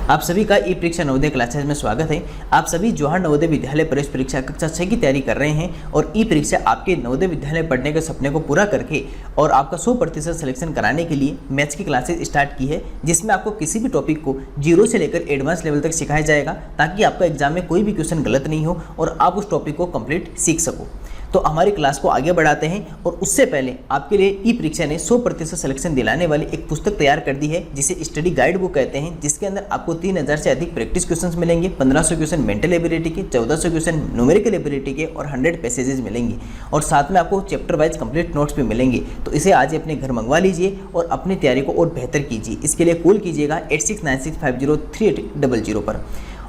आप सभी का ई परीक्षा नवोदय क्लासेस में स्वागत है। आप सभी जवाहर नवोदय विद्यालय प्रवेश परीक्षा कक्षा 6 की तैयारी कर रहे हैं और ई परीक्षा आपके नवोदय विद्यालय पढ़ने के सपने को पूरा करके और आपका 100% सिलेक्शन कराने के लिए मैथ्स की क्लासेस स्टार्ट की है, जिसमें आपको किसी भी टॉपिक को जीरो से लेकर एडवांस लेवल तक सिखाया जाएगा ताकि आपका एग्जाम में कोई भी क्वेश्चन गलत नहीं हो और आप उस टॉपिक को कंप्लीट सीख सको। तो हमारी क्लास को आगे बढ़ाते हैं और उससे पहले आपके लिए ई परीक्षा ने 100% सिलेक्शन दिलाने वाली एक पुस्तक तैयार कर दी है जिसे स्टडी गाइड बुक कहते हैं, जिसके अंदर आपको 3000 से अधिक प्रैक्टिस क्वेश्चंस मिलेंगे, 1500 क्वेश्चन मेंटल एबिलिटी के, 1400 क्वेश्चन न्यूमेरिकल एबिलिटी के और 100 पैसेजेस मिलेंगे और साथ में आपको चैप्टर वाइज कंप्लीट नोट्स भी मिलेंगे। तो इसे आज अपने घर मंगवा लीजिए और अपनी तैयारी को और बेहतर कीजिए। इसके लिए कॉल कीजिएगा 8696503800 पर।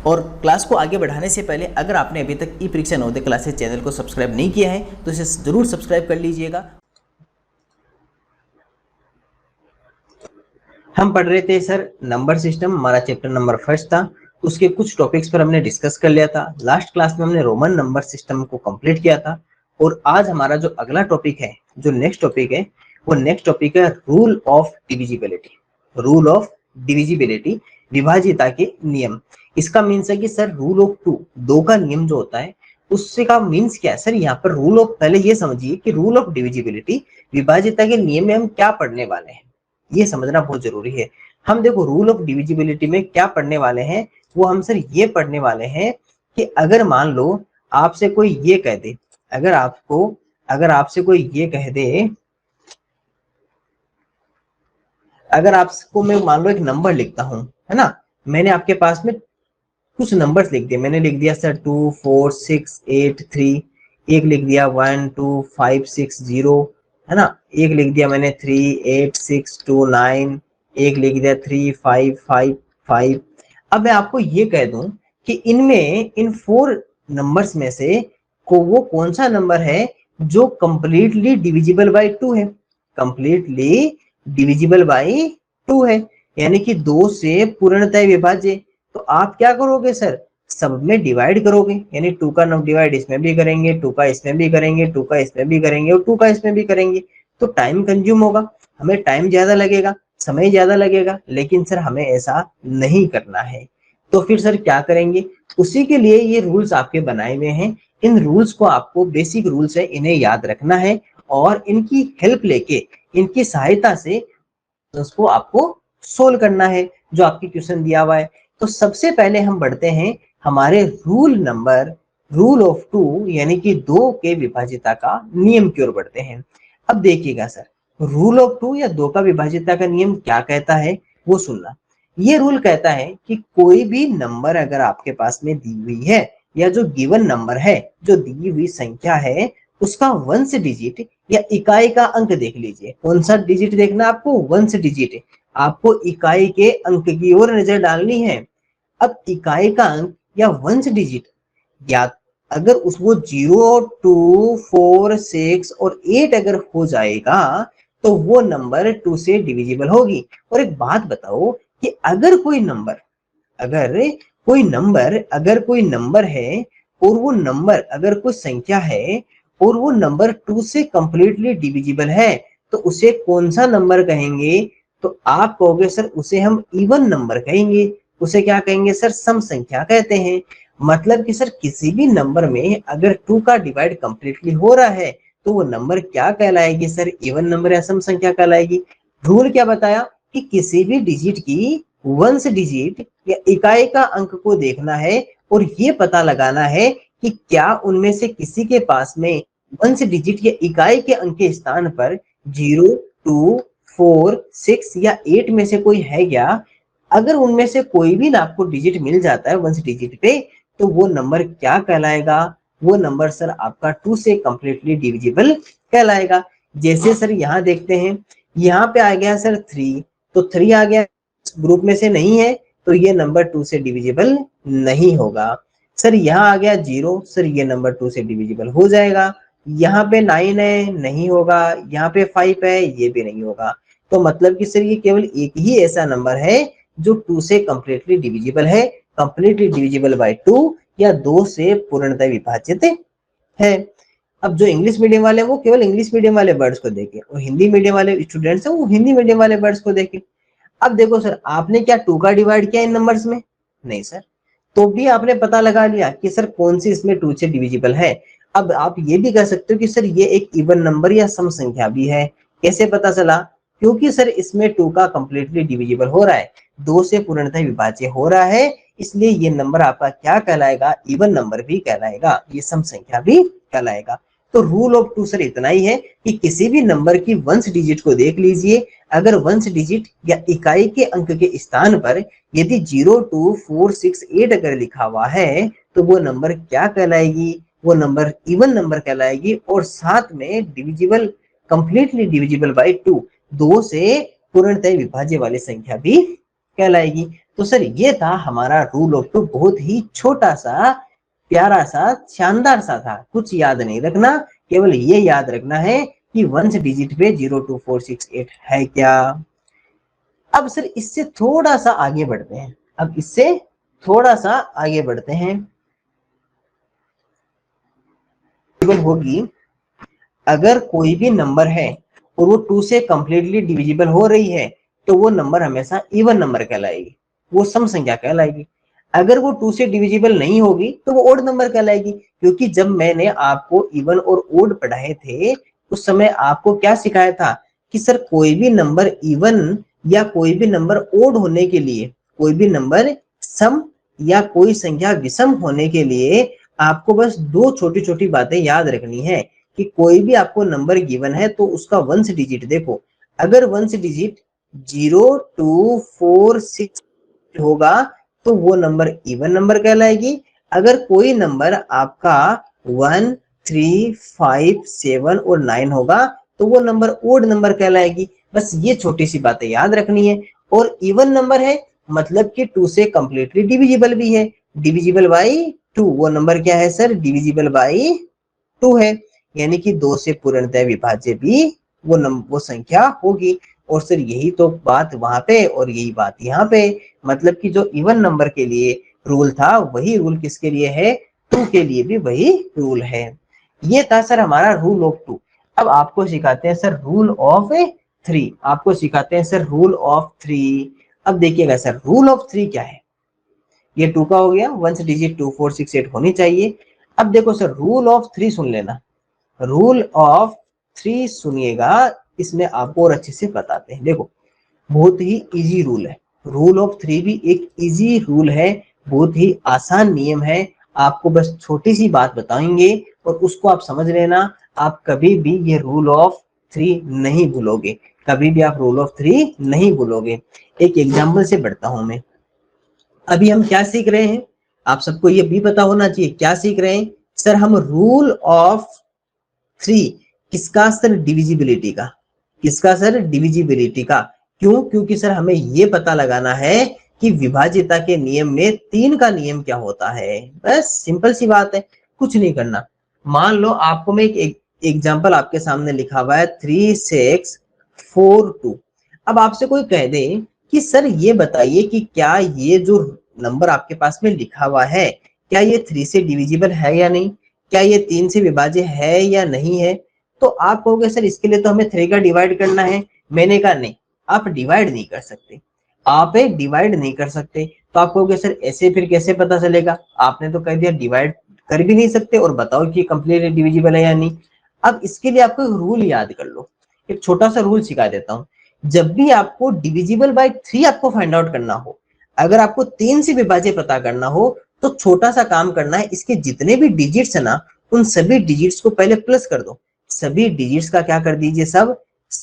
और क्लास को आगे बढ़ाने से पहले अगर आपने अभी तक ई परीक्षा नवोदय क्लासेस चैनल को सब्सक्राइब नहीं किया है तो इसे जरूर सब्सक्राइब कर लीजिएगा। हम पढ़ रहे थे सर नंबर सिस्टम, हमारा चैप्टर नंबर 1 था। उसके कुछ टॉपिक्स पर हमने डिस्कस कर लिया था। लास्ट क्लास में हमने रोमन नंबर सिस्टम को कंप्लीट किया था और आज हमारा जो अगला टॉपिक है, जो नेक्स्ट टॉपिक है, वो नेक्स्ट टॉपिक है rule of divisibility. Rule of divisibility, विभाज्यता के नियम। इसका मीन्स है कि सर रूल ऑफ टू, दो का नियम जो होता है उससे का मीन्स क्या है सर। यहाँ पर रूल ऑफ, पहले ये समझिए कि रूल ऑफ डिविजिबिलिटी, विभाज्यता के नियम में हम क्या पढ़ने वाले हैं, ये समझना बहुत जरूरी है। हम देखो रूल ऑफ डिविजिबिलिटी में क्या पढ़ने वाले हैं, वो हम सर ये पढ़ने वाले हैं कि अगर मान लो आपसे कोई ये कह दे, अगर आपसे कोई ये कह दे, अगर आपको मैं मान लो एक नंबर लिखता हूं, है ना, मैंने आपके पास में कुछ नंबर्स लिख दिए। मैंने लिख दिया सर 2 4 6 8 3, एक लिख दिया 1 2 5 6 0, है ना, एक लिख दिया मैंने 3 8 6 2 9, एक लिख दिया 3 5 5 5। अब मैं आपको ये कह दूं कि इनमें, इन 4 नंबर्स में से वो कौन सा नंबर है जो कंप्लीटली डिविजिबल बाय 2 है, कंप्लीटली डिविजिबल बाय 2 है, यानी कि 2 से पूर्णतः विभाज्य। तो आप क्या करोगे सर, सब में डिवाइड करोगे, यानी 2 का डिवाइड इसमें भी करेंगे, 2 का इसमें भी करेंगे, 2 का इसमें भी करेंगे और 2 का इसमें भी करेंगे। तो टाइम कंज्यूम होगा, हमें टाइम ज्यादा लगेगा, समय ज्यादा लगेगा, लेकिन सर हमें ऐसा नहीं करना है। तो फिर सर क्या करेंगे, उसी के लिए ये रूल्स आपके बनाए हुए हैं। इन रूल्स को आपको, बेसिक रूल्स है, इन्हें याद रखना है और इनकी हेल्प लेके, इनकी सहायता से उसको आपको सोल्व करना है जो आपकी क्वेश्चन दिया हुआ है। तो सबसे पहले हम बढ़ते हैं हमारे रूल ऑफ टू, यानी कि 2 के विभाज्यता का नियम की ओर बढ़ते हैं। अब देखिएगा सर, रूल ऑफ टू या 2 का विभाज्यता का नियम क्या कहता है वो सुनना। ये रूल कहता है कि कोई भी नंबर अगर आपके पास में दी हुई है, या जो गिवन नंबर है, जो दी हुई संख्या है, उसका वंश डिजिट या इकाई का अंक देख लीजिए। कौन सा डिजिट देखना आपको, वंश डिजिट। आपको इकाई के अंक की ओर नजर डालनी है। अब इकाई का अंक या वंश डिजिट, या अगर उसको 0 2 4 6 और 8 अगर हो जाएगा तो वो नंबर 2 से डिविजिबल होगी। और एक बात बताओ कि अगर कोई नंबर है और वो नंबर, अगर कोई संख्या है और वो नंबर 2 से कंप्लीटली डिविजिबल है, तो उसे कौन सा नंबर कहेंगे, तो आप कहोगे सर उसे हम इवन नंबर कहेंगे। उसे क्या कहेंगे सर, सम संख्या कहते हैं। मतलब कि सर किसी भी नंबर में अगर 2 का डिवाइड कंप्लीटली हो रहा है तो वो नंबर क्या कहलाएगी सर, इवन नंबर या सम संख्या कहलाएगी। रूल क्या बताया कि किसी भी डिजिट की वंश डिजिट या इकाई का अंक को देखना है और ये पता लगाना है कि क्या उनमें से किसी के पास में वंश डिजिट या इकाई के अंक के स्थान पर 0 2 4 6 या 8 में से कोई है क्या। अगर उनमें से कोई भी आपको डिजिट मिल जाता है वंश डिजिट पे, तो वो नंबर क्या कहलाएगा, वो नंबर सर आपका 2 से कंप्लीटली डिविजिबल कहलाएगा। जैसे सर यहाँ देखते हैं, यहाँ पे आ गया सर 3, तो 3 आ गया, ग्रुप में से नहीं है तो ये नंबर 2 से डिविजिबल नहीं होगा। सर यहाँ आ गया 0, सर ये नंबर 2 से डिविजिबल हो जाएगा। यहाँ पे 9 है, नहीं होगा। यहाँ पे 5 है, ये भी नहीं होगा। तो मतलब कि सर ये केवल एक ही ऐसा नंबर है जो 2 से कंप्लीटली डिविजिबल है, कंप्लीटली डिविजिबल बाय 2 या 2 से पूर्णतः विभाजित है। अब जो इंग्लिश मीडियम वाले वो केवल इंग्लिश मीडियम वाले वर्ड्स को देखें और हिंदी मीडियम वाले स्टूडेंट्स हैं वो हिंदी मीडियम वाले वर्ड्स को देखें। अब देखो सर, आपने क्या 2 का डिवाइड किया इन नंबर्स में? नहीं सर। तो भी आपने पता लगा लिया कि सर कौन सी इसमें 2 से डिविजिबल है। अब आप ये भी कह सकते हो कि सर ये एक इवन नंबर या सम संख्या भी है। कैसे पता चला? क्योंकि सर इसमें 2 का कंप्लीटली डिविजिबल हो रहा है, 2 से पूर्णतः विभाज्य हो रहा है, इसलिए ये नंबर आपका क्या कहलाएगा? इवन नंबर भी कहलाएगा, ये सम संख्या भी कहलाएगा। तो रूल ऑफ 2 सर इतना ही है कि किसी भी नंबर की वंश डिजिट को देख लीजिए, अगर वंश डिजिट या इकाई के अंक के स्थान पर यदि 0 2 4 6 8 अगर लिखा हुआ है तो वो नंबर क्या कहलाएगी? वो नंबर इवन नंबर कहलाएगी, और साथ में डिविजिबल, कंप्लीटली डिविजिबल बाय 2, 2 से पूर्णतः विभाज्य वाली संख्या भी कहलाएगी। तो सर ये था हमारा रूल ऑफ 2, बहुत ही छोटा सा, प्यारा सा, शानदार सा था। कुछ याद नहीं रखना, केवल ये याद रखना है कि वंश डिजिट पे 0 2 4 6 8 है क्या। अब सर इससे थोड़ा सा आगे बढ़ते हैं, अब इससे थोड़ा सा आगे बढ़ते हैं। होगी, अगर कोई भी नंबर है और वो 2 से कंप्लीटली डिविजिबल हो रही है तो वो नंबर हमेशा इवन नंबर कहलाएगी, वो सम संख्या कहलाएगी। अगर वो 2 से डिविजिबल नहीं होगी तो वो ओड नंबर कहलाएगी, क्योंकि जब मैंने आपको इवन और ओड पढ़ाए थे उस समय आपको क्या सिखाया था कि सर कोई भी नंबर इवन या कोई भी नंबर ओड होने के लिए, कोई भी नंबर सम या कोई संख्या विषम होने के लिए आपको बस 2 छोटी छोटी बातें याद रखनी है कि कोई भी आपको नंबर गिवन है तो उसका वंश डिजिट देखो, अगर वंश डिजिट 0 2 4 6 होगा तो वो नंबर इवन नंबर कहलाएगी। अगर कोई नंबर आपका 1 3 5 7 और 9 होगा तो वो नंबर ओड नंबर कहलाएगी। बस ये छोटी सी बातें याद रखनी है। और इवन नंबर है मतलब कि 2 से कंप्लीटली डिविजिबल भी है, डिविजिबल बाई 2, वो नंबर क्या है सर? डिविजिबल बाई 2 है, यानी कि 2 से पूर्णतः विभाज्य भी वो संख्या होगी। और सर यही तो बात वहां पे और यही बात यहाँ पे, मतलब कि जो इवन नंबर के लिए रूल था वही रूल किसके लिए है? 2 के लिए भी वही रूल है। ये था सर हमारा रूल ऑफ 2। अब आपको सिखाते हैं सर रूल ऑफ 3, आपको सिखाते हैं सर रूल ऑफ 3। अब देखिएगा सर रूल ऑफ 3 क्या है। ये 2 का हो गया, वंश डिजिट 2 4 6 8 होनी चाहिए। अब देखो सर रूल ऑफ 3 सुन लेना, रूल ऑफ 3 सुनिएगा, इसमें आपको और अच्छे से बताते हैं। देखो बहुत ही इजी रूल है, रूल ऑफ 3 भी एक इजी रूल है, बहुत ही आसान नियम है। आपको बस छोटी सी बात बताएंगे और उसको आप समझ लेना, आप कभी भी ये रूल ऑफ 3 नहीं भूलोगे, कभी भी आप रूल ऑफ 3 नहीं भूलोगे। एक एग्जाम्पल से बढ़ता हूं मैं। अभी हम क्या सीख रहे हैं? आप सबको ये भी पता होना चाहिए क्या सीख रहे हैं सर? हम रूल ऑफ 3 किसका सर? डिविजिबिलिटी का। किसका सर? डिविजिबिलिटी का। क्यों? क्योंकि सर हमें ये पता लगाना है कि विभाज्यता के नियम में 3 का नियम क्या होता है। बस सिंपल सी बात है, कुछ नहीं करना। मान लो आपको मैं एक एग्जांपल आपके सामने लिखा हुआ है 3 6 4 2। अब आपसे कोई कह दे कि सर ये बताइए कि क्या ये जो नंबर आपके पास में लिखा हुआ है क्या ये 3 से डिविजिबल है या नहीं, क्या ये 3 से विभाज्य है या नहीं है? तो आप कहोगे सर इसके लिए तो हमें 3 का डिवाइड करना है। मैंने कहा नहीं, आप डिवाइड नहीं कर सकते, आप डिवाइड नहीं कर सकते। तो आप कहोगे सर ऐसे फिर कैसे पता चलेगा? आपने तो कह दिया डिवाइड कर भी नहीं सकते और बताओ कि कंप्लीटली डिविजिबल है या नहीं। अब इसके लिए आपको एक रूल याद कर लो, एक छोटा सा रूल सिखा देता हूँ। जब भी आपको डिविजिबल बाय 3 आपको फाइंड आउट करना हो, अगर आपको 3 से विभाज्य पता करना हो तो छोटा सा काम करना है, इसके जितने भी डिजिट्स है ना उन सभी डिजिट्स को पहले प्लस कर दो। सभी डिजिट्स का क्या कर दीजिए? सब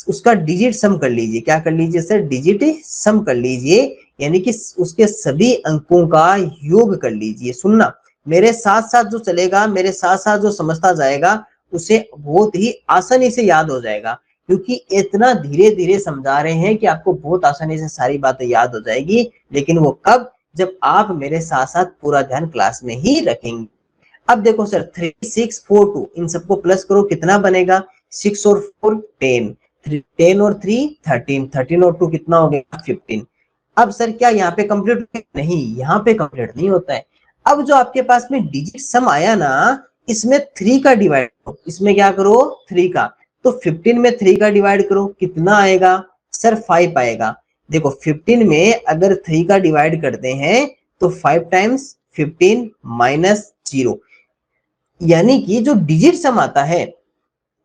उसका डिजिट सम कर लीजिए। क्या कर लीजिए सर? डिजिट सम कर लीजिए, यानी कि उसके सभी अंकों का योग कर लीजिए। सुनना, मेरे साथ साथ जो चलेगा, मेरे साथ साथ जो समझता जाएगा उसे बहुत ही आसानी से याद हो जाएगा, क्योंकि इतना धीरे धीरे समझा रहे हैं कि आपको बहुत आसानी से सारी बातें याद हो जाएगी। लेकिन वो कब? जब आप मेरे साथ साथ पूरा ध्यान क्लास में ही रखेंगे। अब देखो सर 3 6 4 2 इन सबको प्लस करो, कितना बनेगा? 6 और 4 10, 10 और 3 13, 13 और 2 कितना हो गया? 15। अब सर क्या यहाँ पे कंप्लीट? नहीं, यहाँ पे कंप्लीट नहीं होता है। अब जो आपके पास में डिजिट सम आया ना, इसमें 3 का डिवाइड करो, इसमें क्या करो? 3 का। तो 15 में 3 का डिवाइड करो, कितना आएगा सर? 5 आएगा। देखो 15 में अगर 3 का डिवाइड करते हैं तो 5 टाइम्स 15 माइनस 0, यानी कि जो डिजिट सम आता है,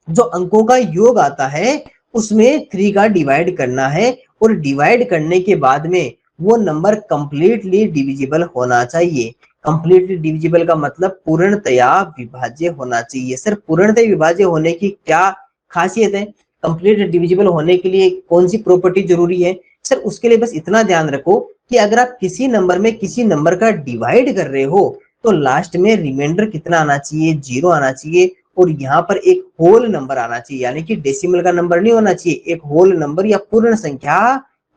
जो अंकों का योग आता है, उसमें 3 का डिवाइड करना है और डिवाइड करने के बाद में वो नंबर कंप्लीटली डिविजिबल होना चाहिए। कंप्लीटली डिविजिबल का मतलब पूर्णतया विभाज्य होना चाहिए। सर पूर्णतया विभाज्य होने की क्या खासियत है? कंप्लीट डिविजिबल होने के लिए कौन सी प्रॉपर्टी जरूरी है? सर उसके लिए बस इतना ध्यान रखो कि अगर आप किसी नंबर में किसी नंबर का डिवाइड कर रहे हो तो लास्ट में रिमाइंडर कितना आना चाहिए? 0 आना चाहिए और यहाँ पर एक होल नंबर आना चाहिए, यानी कि डेसिमल का नंबर नहीं होना चाहिए, एक होल नंबर या पूर्ण संख्या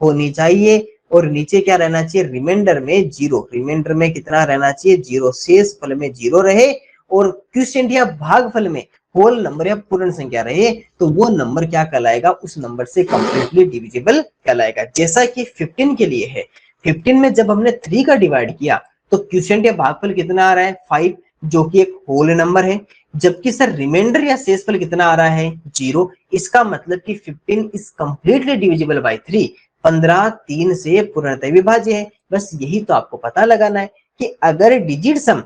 होनी चाहिए। और नीचे क्या रहना चाहिए? रिमाइंडर में 0। रिमाइंडर में कितना रहना चाहिए? 0। शेष फल में 0 रहे और क्वोशिएंट या भागफल में होल नंबर या पूर्ण संख्या रहे तो वो नंबर क्या कहलाएगा? उस नंबर से कंप्लीटली डिविजिबल कहलाएगा। जैसा कि 15 के लिए है, 15 में जब हमने 3 का डिवाइड किया तो क्वोशिएंट या भागफल कितना आ रहा है? 5, जो कि एक होल नंबर है। जबकि सर रिमाइंडर या शेषफल कितना आ रहा है? 0। इसका मतलब कि 15 इज कंप्लीटली डिविजिबल बाय 3। 15 3 से पूर्णतः विभाज्य है। बस यही तो आपको पता लगाना है कि अगर डिजिट सम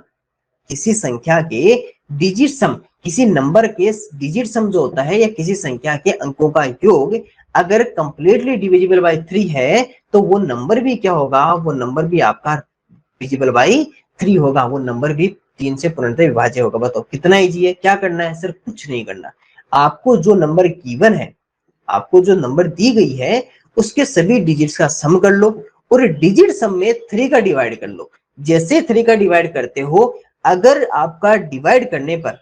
किसी संख्या के डिजिट सम, किसी नंबर के डिजिट सम जो होता है या किसी संख्या के अंकों का योग अगर कंप्लीटली डिविजिबल बाय 3 है तो वो नंबर भी क्या होगा? वो नंबर भी आपका डिविजिबल बाय 3 होगा। वो नंबर भी 3 से पूर्णतः विभाज्य होगा। बताओ कितना इजी है? क्या करना है? सर कुछ नहीं करना। आपको जो नंबर गिवन है, आपको जो नंबर दी गई है उसके सभी डिजिट्स का सम कर लो और डिजिट सम में 3 का डिवाइड कर लो। जैसे 3 का डिवाइड करते हो, अगर आपका डिवाइड करने पर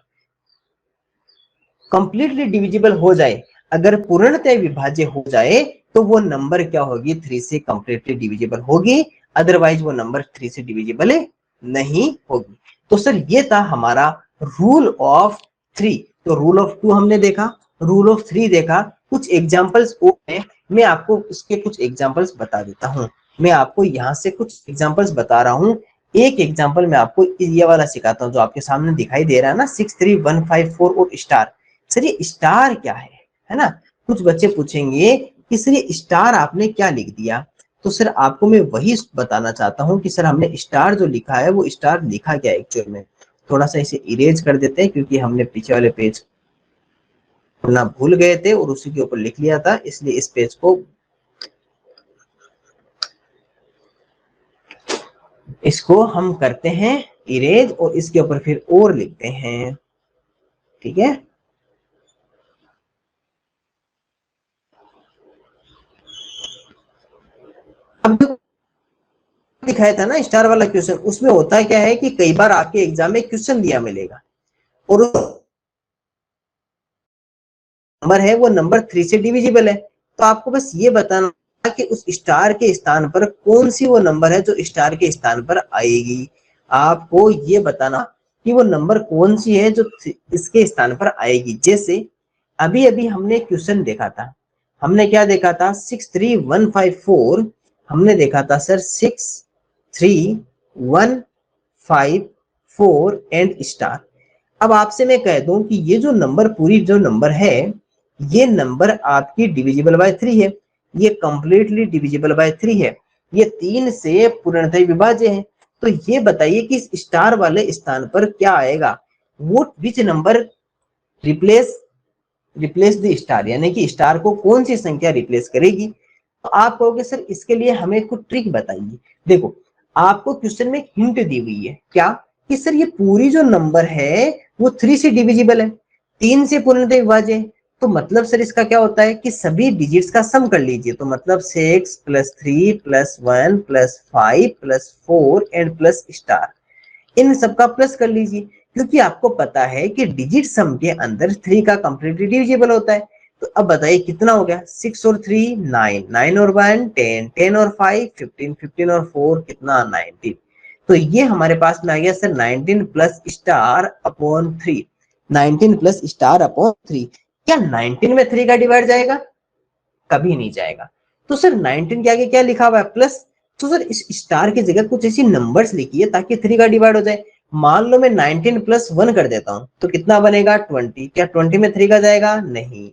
कंप्लीटली डिविजिबल हो जाए, अगर पूर्णतः विभाज्य हो जाए तो वो नंबर क्या होगी? 3 से कंप्लीटली डिविजिबल होगी, अदरवाइज वो नंबर 3 से डिविजिबल नहीं होगी। तो सर ये था हमारा रूल ऑफ 3। तो रूल ऑफ 2 हमने देखा, रूल ऑफ 3 देखा। कुछ एग्जांपल्स और हैं, मैं आपको उसके कुछ एग्जांपल्स बता देता हूं। मैं आपको यहाँ से कुछ एग्जांपल्स बता रहा हूँ। एक एग्जांपल मैं आपको ये वाला सिखाता हूँ जो आपके सामने दिखाई दे रहा है ना, 6 3 1 5 4 और स्टार। सर ये स्टार क्या है ना? कुछ बच्चे पूछेंगे कि सर ये स्टार आपने क्या लिख दिया? तो सर आपको मैं वही बताना चाहता हूँ कि सर हमने स्टार जो लिखा है वो स्टार लिखा क्या एक्चुअल में। थोड़ा सा इसे इरेज कर देते हैं क्योंकि हमने पीछे वाले पेज पढ़ना भूल गए थे और उसी के ऊपर लिख लिया था, इसलिए इस पेज को इसको हम करते हैं इरेज और इसके ऊपर फिर और लिखते हैं। ठीक है, अब जो दिखाया था ना स्टार वाला क्वेश्चन, उसमें होता क्या है कि कई बार आपके एग्जाम में क्वेश्चन दिया मिलेगा और नंबर है वो नंबर 3 से डिविजिबल है। तो आपको बस ये बताना कि उस स्टार के स्थान पर कौन सी वो नंबर है जो स्टार के स्थान पर आएगी। आपको ये बताना कि वो नंबर कौन सी है जो इसके स्थान पर आएगी। जैसे अभी अभी हमने क्वेश्चन देखा था, हमने क्या देखा था? 6 3 1 5 4 हमने देखा था सर 6 3 1 5 4 एंड स्टार। अब आपसे मैं कह दूं कि ये जो नंबर पूरी जो नंबर है ये नंबर आपकी डिविजिबल बाय 3 है, ये कंप्लीटली डिविजिबल बाय 3 है, ये 3 से पूर्णतः विभाज्य है। तो ये बताइए कि इस स्टार वाले स्थान पर क्या आएगा? वो which number replace replace the star, यानी कि स्टार को कौन सी संख्या रिप्लेस करेगी? तो आप कहोगे सर इसके लिए हमें कुछ ट्रिक बताइए। देखो आपको क्वेश्चन में हिंट दी हुई है क्या कि सर ये पूरी जो नंबर है वो 3 से डिविजिबल है, 3 से पूर्णतः विभाज्य है। तो मतलब सर इसका क्या होता है कि सभी डिजिट्स का सम कर लीजिए। तो मतलब 6 plus 3 plus 1 plus 5 plus 4 and plus star, इन सबका प्लस कर लीजिए क्योंकि आपको पता है कि डिजिट सम के अंदर 3 का कंप्लीटली डिविजिबल होता है। तो अब बताइए कितना हो गया? 6 और 3 9, 9 और 1 10, 10 और 5 15, 15 और 4 कितना? 19। तो ये हमारे पास में आ गया sir 19 plus star upon 3। 19 plus star upon 3। क्या 19 में 3 का डिवाइड जाएगा? कभी नहीं जाएगा। तो सर 19 के आगे क्या लिखा हुआ है? प्लस। तो सर इस स्टार की जगह कुछ ऐसी नंबर्स लिखिए ताकि 3 का डिवाइड हो जाए। मान लो मैं 19 प्लस 1 कर देता हूं तो कितना बनेगा? 20। क्या 20 में 3 का जाएगा? नहीं।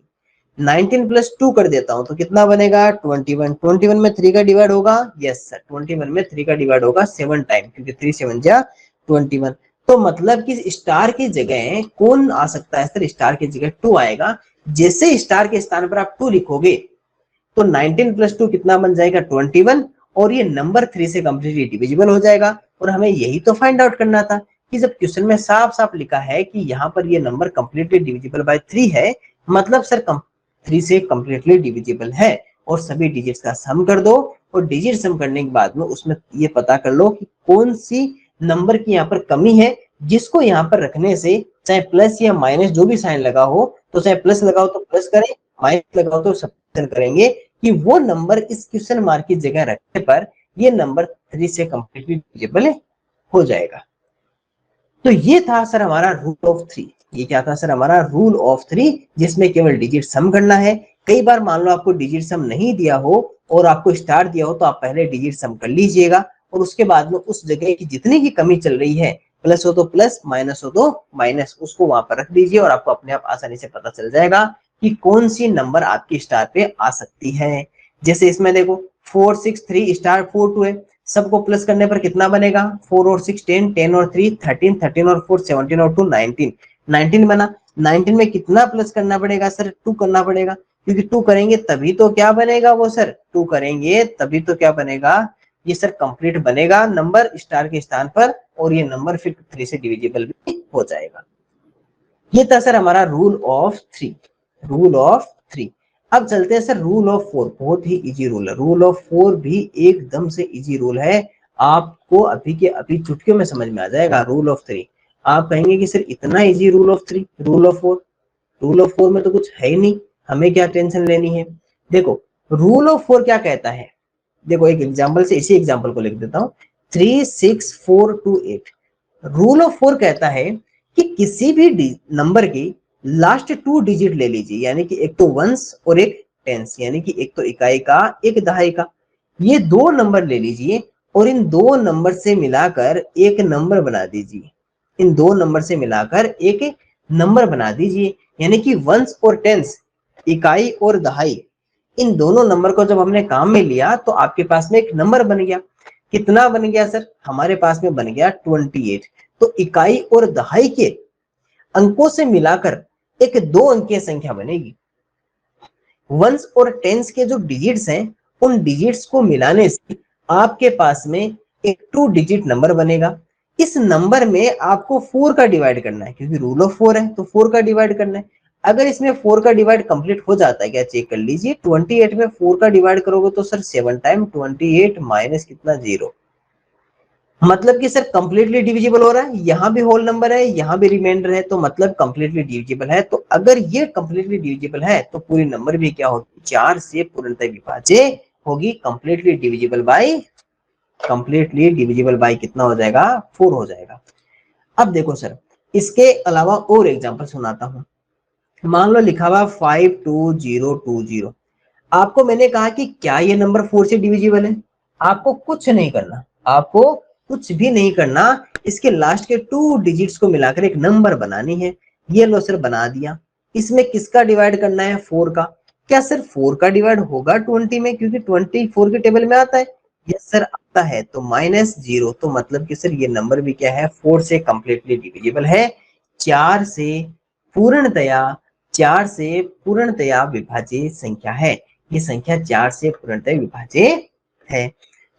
19 प्लस 2 कर देता हूं तो कितना बनेगा 21। 21 में 3 का डिवाइड होगा, यस सर 21 में 3 का डिवाइड होगा 7 टाइम, क्योंकि 3 7 जा 21। तो मतलब कि स्टार की जगह कौन आ सकता है सर, स्टार की जगह 2 आएगा। जैसे स्टार के स्थान पर आप 2 लिखोगे तो 19 प्लस 2 कितना बन जाएगा 21, और ये नंबर 3 से कंप्लीटली डिविजिबल हो जाएगा। और हमें यही तो फाइंड आउट करना था कि जब क्वेश्चन में साफ साफ लिखा है कि यहाँ पर ये नंबर कंप्लीटली डिविजिबल बाय 3 है, मतलब सर 3 से कंप्लीटली डिविजिबल है। और सभी डिजिट्स का सम कर दो, और डिजिट सम करने के बाद में उसमें ये पता कर लो कि कौन सी नंबर की यहाँ पर कमी है, जिसको यहाँ पर रखने से चाहे प्लस या माइनस जो भी साइन लगा हो, तो चाहे प्लस लगाओ तो प्लस करें, माइनस लगाओ तो सब्ट्रैक्शन करेंगे, कि वो नंबर इस क्वेश्चन मार्क की जगह रखने पर ये नंबर 3 से कंप्लीटली डिविजिबल हो जाएगा। तो ये था सर हमारा रूल ऑफ 3। ये क्या था सर हमारा रूल ऑफ 3, जिसमें केवल डिजिट सम करना है। कई बार मान लो आपको डिजिट सम नहीं दिया हो और आपको स्टार दिया हो, तो आप पहले डिजिट सम कर लीजिएगा, और उसके बाद में उस जगह की जितनी की कमी चल रही है, प्लस हो तो प्लस, माइनस हो तो माइनस, उसको वहां पर रख दीजिए, और आपको अपने आप आसानी से पता चल जाएगा कि कौन सी नंबर आपकी स्टार पे आ सकती है। जैसे इसमें देखो 4 6 3 स्टार 4 2 है, सबको प्लस करने पर कितना बनेगा 4 और 6 10, 10 और 3 13, 13 और 4 17 और 2 19, 19 बना। 19 में कितना प्लस करना पड़ेगा सर 2 करना पड़ेगा, क्योंकि 2 करेंगे तभी तो क्या बनेगा वो सर, 2 करेंगे तभी तो क्या बनेगा ये सर कंप्लीट बनेगा नंबर स्टार के स्थान पर, और ये नंबर फिर 3 से डिविजिबल भी हो जाएगा। ये था सर हमारा रूल ऑफ 3, रूल ऑफ 3। अब चलते हैं सर रूल ऑफ 4। बहुत ही इजी रूल है, रूल ऑफ 4 भी एकदम से इजी रूल है, आपको अभी के अभी चुटकियों में समझ में आ जाएगा। रूल ऑफ 3 आप कहेंगे कि सर इतना easy rule of 3, rule of 4, rule of 4 में तो कुछ है ही नहीं, हमें क्या टेंशन लेनी है। देखो रूल ऑफ 4 क्या कहता है, देखो एक एग्जांपल से इसी एग्जांपल को लिख देता हूं, 3 6 4 2 8। रूल ऑफ 4 कहता है कि किसी भी नंबर की लास्ट 2 डिजिट ले लीजिए, यानी कि एक तो वंस और एक टेंस, यानी कि एक तो इकाई का एक दहाई का, ये 2 नंबर ले लीजिए और इन 2 नंबर से मिलाकर एक नंबर बना दीजिए, इन 2 नंबर से मिलाकर एक नंबर बना दीजिए, यानी कि वंस और टेंस, इकाई और दहाई, इन दोनों नंबर को जब हमने काम में लिया तो आपके पास में एक नंबर बन गया। कितना बन गया सर, हमारे पास में बन गया 28। तो इकाई और दहाई के अंकों से मिलाकर एक 2 अंकीय संख्या बनेगी। वंस और टेंस के जो डिजिट्स हैं उन डिजिट्स को मिलाने से आपके पास में एक 2 डिजिट नंबर बनेगा। इस नंबर में आपको 4 का डिवाइड करना है, क्योंकि रूल ऑफ 4 है तो 4 का डिवाइड करना है। अगर इसमें 4 का डिवाइड कंप्लीट हो जाता है क्या, चेक कर लीजिए। 28 में 4 का डिवाइड करोगे तो सर 7 टाइम 28 माइनस कितना 0, मतलब कि सर कंप्लीटली डिविजिबल हो रहा है, यहाँ भी होल नंबर है यहाँ भी रिमाइंडर है, तो मतलब कंप्लीटली डिविजिबल है। तो अगर ये कंप्लीटली डिविजिबल है तो पूरी नंबर भी क्या होगी 4 से पूर्णतः विभाज्य होगी। Completely divisible by, completely divisible by कितना हो जाएगा 4 हो जाएगा। अब देखो सर इसके अलावा और एग्जांपल सुनाता हूं। मान लो लिखा हुआ 52020, आपको मैंने कहा कि क्या ये नंबर 4 से डिविजिबल है, आपको कुछ नहीं करना, आपको कुछ भी नहीं करना, इसके लास्ट के 2 डिजिट्स को मिलाकर एक नंबर बनानी है। ये लो सर बना दिया। इसमें किसका डिवाइड करना है 4 का। क्या सर 4 का डिवाइड होगा 20 में, क्योंकि 20 4 के टेबल में आता है, यस सर आता है, तो -0, तो मतलब कि सर ये नंबर भी क्या है 4 से कंप्लीटली डिविजिबल है, 4 से पूर्णतया, 4 से पूर्णतया विभाज्य संख्या है। ये संख्या 4 से पूर्णतः विभाज्य है।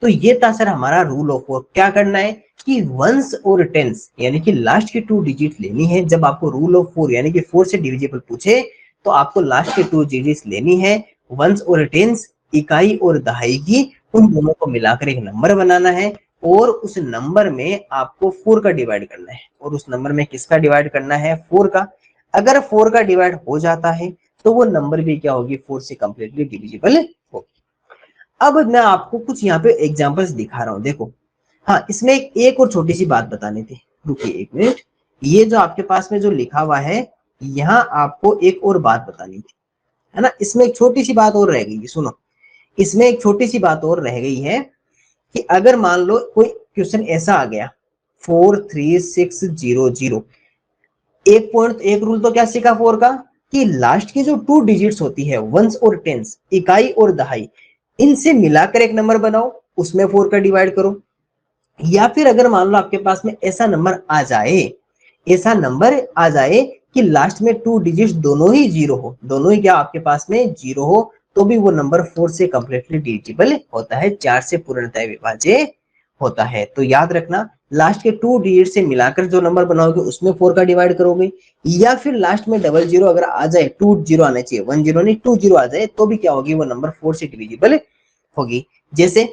तो ये था सर हमारा रूल ऑफ 4। क्या करना है कि वंस और टेंस यानी कि लास्ट की 2 डिजिट लेनी है। जब आपको रूल ऑफ 4 यानी कि 4 से डिविजिबल पूछे तो आपको लास्ट की 2 डिजिट लेनी है, वंस और टेंस, इकाई और दहाई की, उन दोनों को मिलाकर एक नंबर बनाना है, और उस नंबर में आपको 4 का डिवाइड करना है, और उस नंबर में किसका डिवाइड करना है 4 का। अगर 4 का डिवाइड हो जाता है तो वो नंबर भी क्या होगी 4 से कंप्लीटली डिविजिबल होगी। अब मैं आपको कुछ यहाँ पे एग्जांपल्स दिखा रहा हूँ, देखो। हाँ इसमें एक और छोटी सी बात बतानी थी, रुकिए एक मिनट। ये जो आपके पास में जो लिखा हुआ है, यहाँ आपको एक और बात बतानी थी, है ना। इसमें एक छोटी सी बात और रह गई, सुनो। इसमें एक छोटी सी बात और रह गई है कि अगर मान लो कोई क्वेश्चन ऐसा आ गया 43600, एक पॉइंट, एक रूल तो क्या सीखा 4 का, कि लास्ट की जो 2 डिजिट्स होती है, वंस और टेंस, इकाई और दहाई, इनसे मिलाकर एक नंबर बनाओ, उसमें 4 का डिवाइड करो। या फिर अगर मान लो आपके पास में ऐसा नंबर आ जाए, ऐसा नंबर आ जाए कि लास्ट में 2 डिजिट्स दोनों ही जीरो हो, दोनों ही क्या आपके पास में जीरो हो, तो भी वो नंबर 4 से कंप्लीटली डिविजिबल होता है, 4 से पूर्णतः विभाज्य होता है। तो याद रखना, लास्ट के 2 डिजिट से मिलाकर जो नंबर बनाओगे उसमें 4 का डिवाइड करोगे, या फिर लास्ट में डबल जीरो अगर आ जाए, 2 जीरो आना चाहिए, 1 जीरो नहीं 2 जीरो आ जाए, तो भी क्या होगी, वो नंबर 4 से डिविजिबल होगी। जैसे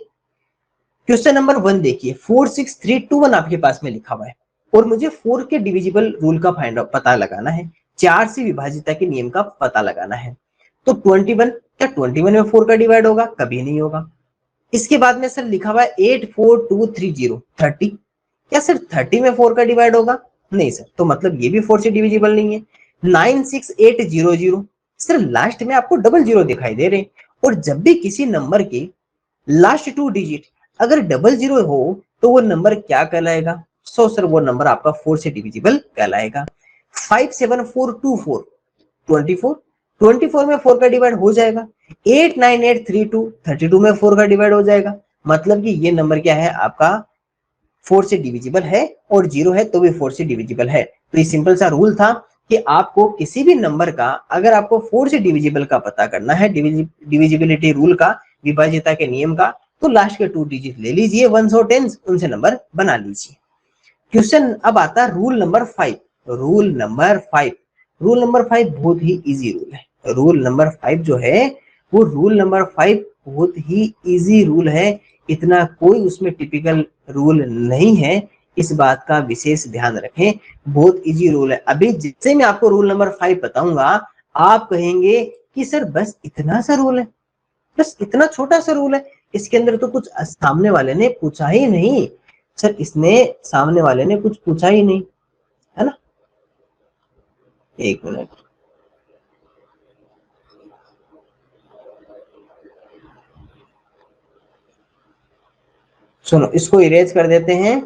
क्वेश्चन नंबर 1 देखिए, 46321 आपके पास में लिखा हुआ है और मुझे 4 के डिविजिबल रूल का फाइंड आउट पता लगाना है, 4 से विभाजिता के नियम का पता लगाना है। तो 21, क्या 21 में 4 का डिवाइड होगा? कभी नहीं होगा। इसके बाद में सर लिखा हुआ है 84230, 30, क्या सर 30 में 4 का डिवाइड होगा? नहीं सर, तो मतलब ये भी 4 से डिविजिबल नहीं है। 96800, सर लास्ट में आपको डबल जीरो दिखाई दे रहे, और जब भी किसी नंबर के लास्ट 2 डिजिट अगर डबल जीरो हो तो वो नंबर क्या कहलाएगा? सो सर वो नंबर आपका 4 से डिविजिबल कहलाएगा। 57424, 24, 24 में 4 का डिवाइड हो जाएगा। 89832, 32 में 4 का डिवाइड हो जाएगा। मतलब कि ये नंबर क्या है आपका, 4 से डिविजिबल है, और जीरो है तो भी 4 से डिविजिबल है। तो ये सिंपल सा रूल था कि आपको किसी भी नंबर का अगर आपको 4 से डिविजिबल का पता करना है, डिविजिबिलिटी रूल का, विभाज्यता के नियम का, तो लास्ट के 2 डिजिट ले लीजिए, वंस और टेंस, उनसे नंबर बना लीजिए। क्वेश्चन अब आता है rule number 5। Rule number 5, rule number 5 बहुत ही इजी रूल है। रूल नंबर 5 जो है, वो रूल नंबर 5 बहुत ही इजी रूल है, इतना कोई उसमें टिपिकल रूल नहीं है, इस बात का विशेष ध्यान रखें। बहुत इजी रूल है। अभी जैसे मैं आपको रूल नंबर 5 बताऊंगा, आप कहेंगे कि सर बस इतना सा रूल है, बस इतना छोटा सा रूल है, इसके अंदर तो कुछ सामने वाले ने पूछा ही नहीं। सर इसने सामने वाले ने कुछ पूछा ही नहीं, है ना? एक मिनट, सुनो इसको इरेज कर देते हैं।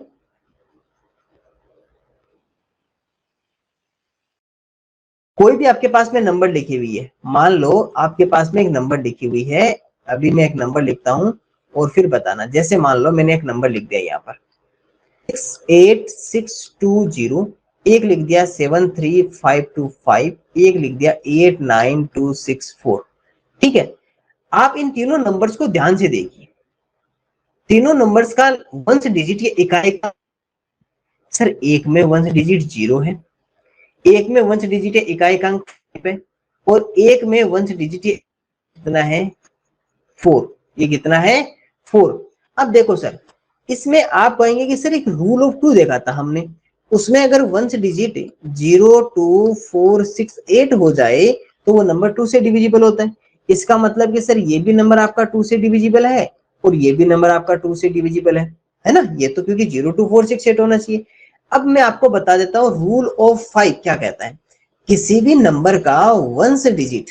कोई भी आपके पास में नंबर लिखी हुई है, मान लो आपके पास में एक नंबर लिखी हुई है, अभी मैं एक नंबर लिखता हूं और फिर बताना। जैसे मान लो मैंने एक नंबर लिख दिया यहाँ पर 68620, एक लिख दिया 73525, एक लिख दिया 89264। ठीक है, आप इन तीनों नंबर्स को ध्यान से देखिए। तीनों नंबर्स का वंस डिजिट या इकाई का, सर एक में वंस डिजिट जीरो है, एक में वंस डिजिट या इकाई का अंक 5 है, और एक में वंस डिजिट कितना है 4। ये कितना है 4। अब देखो सर, इसमें आप कहेंगे कि सर एक रूल ऑफ 2 देखा था हमने, उसमें अगर वंस डिजिट 02468 हो जाए तो वो नंबर 2 से डिविजिबल होता है। इसका मतलब कि सर ये भी नंबर आपका 2 से डिविजिबल है, और ये भी नंबर आपका 2 से डिविजिबल है ना? ये तो क्योंकि 02468 होना चाहिए। अब मैं आपको बता देता हूँ रूल ऑफ 5 क्या कहता है। किसी भी नंबर का वंस डिजिट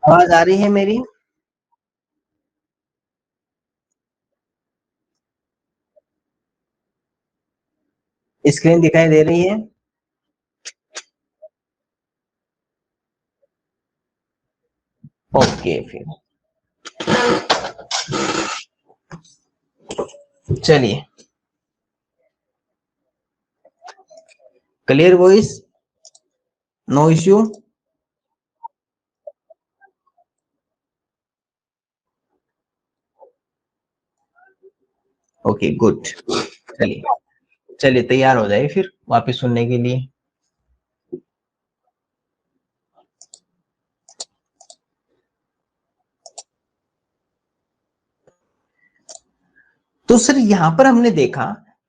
आवाज आ रही है मेरी? स्क्रीन दिखाई दे रही है? ओके फिर चलिए, clear voice, no issue. Okay good, चलिए, चलिए तैयार हो जाइए फिर वापस सुनने के लिए। तो सर यहां पर हमने देखा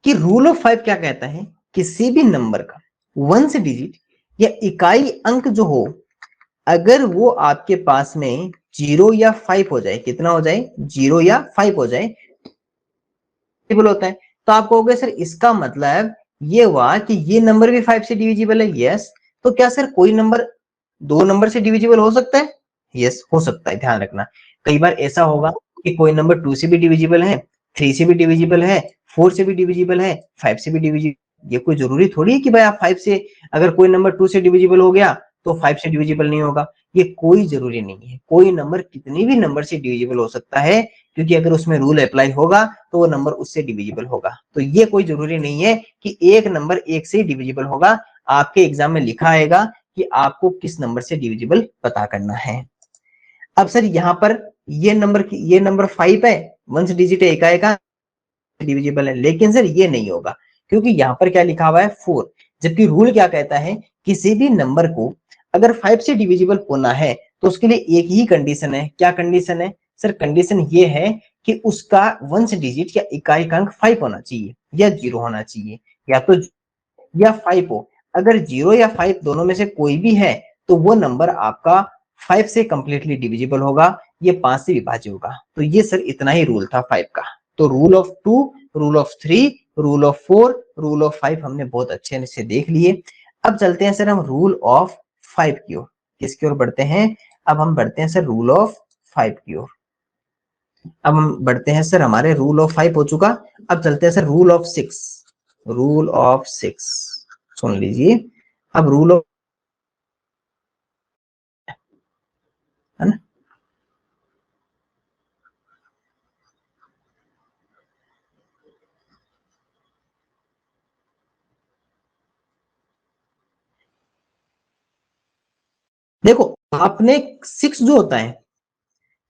कि रूल ऑफ 5 क्या कहता है, किसी भी नंबर का वंस डिजिट या इकाई अंक जो हो, अगर वो आपके पास में 0 या 5 हो जाए, कितना हो जाए, 0 या 5 हो जाए, होता है। तो आप कहोगे सर इसका मतलब ये हुआ कि ये नंबर भी 5 से डिविजिबल है। यस। तो क्या सर कोई नंबर दो नंबर से डिविजिबल हो सकता है? यस, हो सकता है। ध्यान रखना, कई बार ऐसा होगा कि कोई नंबर 2 से भी डिविजिबल है, 3 से भी डिविजिबल है, 4 से भी डिविजिबल है, 5 से भी डिविजिबल। ये कोई जरूरी थोड़ी है कि भाई आप 5 से, अगर कोई नंबर 2 से डिविजिबल हो गया तो 5 से डिविजिबल नहीं होगा। ये कोई जरूरी नहीं है। कोई नंबर कितनी भी नंबर से डिविजिबल हो सकता है, क्योंकि अगर उसमें रूल अप्लाई होगा तो वो नंबर उससे डिविजिबल होगा। तो ये कोई जरूरी नहीं है कि एक नंबर एक से डिविजिबल होगा। आपके एग्जाम में लिखा आएगा कि आपको किस नंबर से डिविजिबल पता करना है। अब सर यहाँ पर ये नंबर 5 है, वंस डिजिट है, एका डिविजिबल है, लेकिन सर ये नहीं होगा क्योंकि यहाँ पर क्या लिखा हुआ है, 4। जबकि रूल क्या कहता है, किसी भी नंबर को अगर 5 से डिविजिबल होना है तो उसके लिए एक ही कंडीशन है। क्या कंडीशन है सर? कंडीशन ये है कि उसका वंस डिजिट या इकाई का अंक 5 होना चाहिए या 0 होना चाहिए, या तो या 5 हो। अगर 0 या 5 दोनों में से कोई भी है तो वो नंबर आपका 5 से कंप्लीटली डिविजिबल होगा, ये 5 से विभाज्य होगा। तो ये सर इतना ही रूल था 5 का। तो rule of 2, rule of 3, rule of 4, rule of 5 हमने बहुत अच्छे से देख लिए। अब चलते हैं सर हम रूल ऑफ 5 की ओर। किसकी ओर बढ़ते हैं? अब हम बढ़ते हैं सर रूल ऑफ 5 की ओर। अब हम बढ़ते हैं सर, हमारे रूल ऑफ 5 हो चुका। अब चलते हैं sir rule of 6। Rule of 6 सुन लीजिए। अब रूल ऑफ, है ना, देखो आपने 6 जो होता है,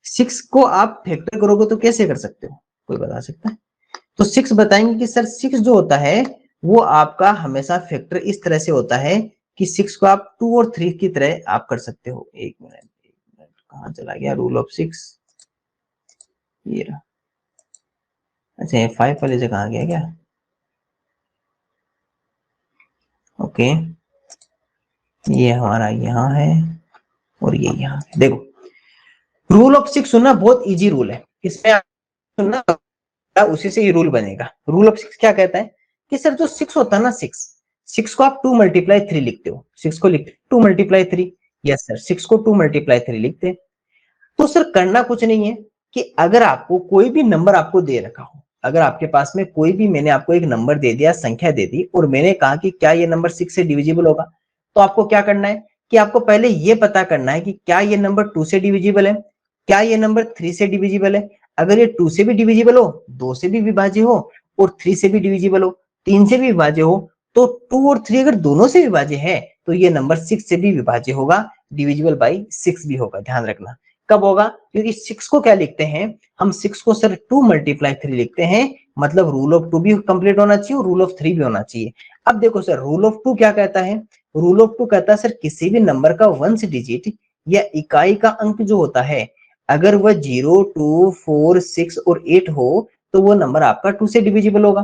6 को आप फैक्टर करोगे तो कैसे कर सकते हो, कोई बता सकता है? तो 6 बताएंगे कि सर 6 जो होता है वो आपका हमेशा फैक्टर इस तरह से होता है कि 6 को आप 2 और 3 की तरह आप कर सकते हो। एक मिनट कहाँ चला गया रूल ऑफ 6? ये रहा। अच्छा ये 5 वाले से कहाँ गया क्या? ओके, ये हमारा यहाँ है और ये यहाँ। देखो रूल ऑफ 6 सुनना बहुत इजी रूल है, इसमें आप सुनना उसी से ही रूल बनेगा। रूल ऑफ 6 क्या कहता है कि सर जो 6 होता है ना, 6 को आप 2 मल्टीप्लाई 3 लिखते हो। 6 को लिखते 2 मल्टीप्लाई 3। यस सर, 6 को 2 मल्टीप्लाई 3 लिखते हैं। तो सर करना कुछ नहीं है कि अगर आपको कोई भी नंबर आपको दे रखा हो, अगर आपके पास में कोई भी, मैंने आपको एक नंबर दे दिया, संख्या दे दी, और मैंने कहा कि क्या ये नंबर 6 से डिविजिबल होगा, तो आपको क्या करना है कि आपको पहले ये पता करना है कि क्या ये नंबर 2 से डिविजिबल है, क्या ये नंबर 3 से डिविजिबल है। अगर ये 2 से भी डिविजिबल हो, 2 से भी विभाज्य हो, और 3 से भी डिविजिबल हो, 3 से भी विभाज्य हो, तो 2 और 3 अगर दोनों से विभाज्य है तो ये नंबर 6 से भी विभाज्य होगा, डिविजिबल बाई 6 भी होगा। ध्यान रखना कब होगा, क्योंकि 6 को क्या लिखते हैं हम, 6 को सर 2 मल्टीप्लाई 3 लिखते हैं, मतलब रूल ऑफ 2 भी कंप्लीट होना चाहिए और रूल ऑफ 3 भी होना चाहिए। अब देखो सर रूल ऑफ 2 क्या कहता है, रूल ऑफ 2 कहता है सर किसी भी नंबर का वंस डिजिट या इकाई का अंक जो होता है, अगर वह 0, 2, 4, 6 और 8 हो तो वो नंबर आपका 2 से डिविजिबल होगा।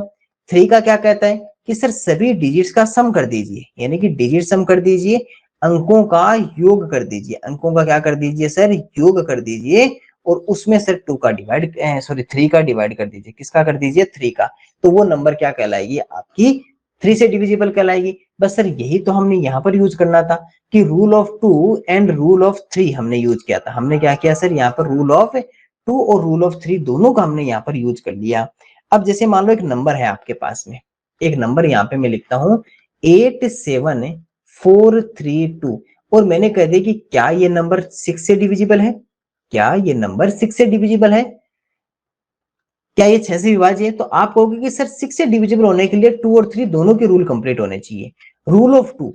3 का क्या कहता है कि सर सभी डिजिट्स का सम कर दीजिए, यानी कि डिजिट सम कर दीजिए, अंकों का योग कर दीजिए। अंकों का क्या कर दीजिए सर? योग कर दीजिए, और उसमें सर 2 का डिवाइड, सॉरी 3 का डिवाइड कर दीजिए। किसका कर दीजिए? 3 का। तो वो नंबर क्या कहलाएगी? आपकी 3 से डिविजिबल कहलाएगी। बस सर यही तो हमने यहाँ पर यूज करना था कि rule of 2 and rule of 3 हमने यूज किया था। हमने क्या किया सर, यहाँ पर रूल ऑफ 2 और रूल ऑफ 3 दोनों का हमने यहाँ पर यूज कर लिया। अब जैसे मान लो एक नंबर है आपके पास में, एक नंबर यहाँ पे मैं लिखता हूँ 87432, और मैंने कह दिया कि क्या ये नंबर 6 से डिविजिबल है, क्या ये नंबर 6 से डिविजिबल है, क्या ये 6 से विभाज्य है? तो आप कहोगे कि सर 6 से डिविजिबल होने के लिए 2 और 3 दोनों के रूल कंप्लीट होने चाहिए। रूल ऑफ 2,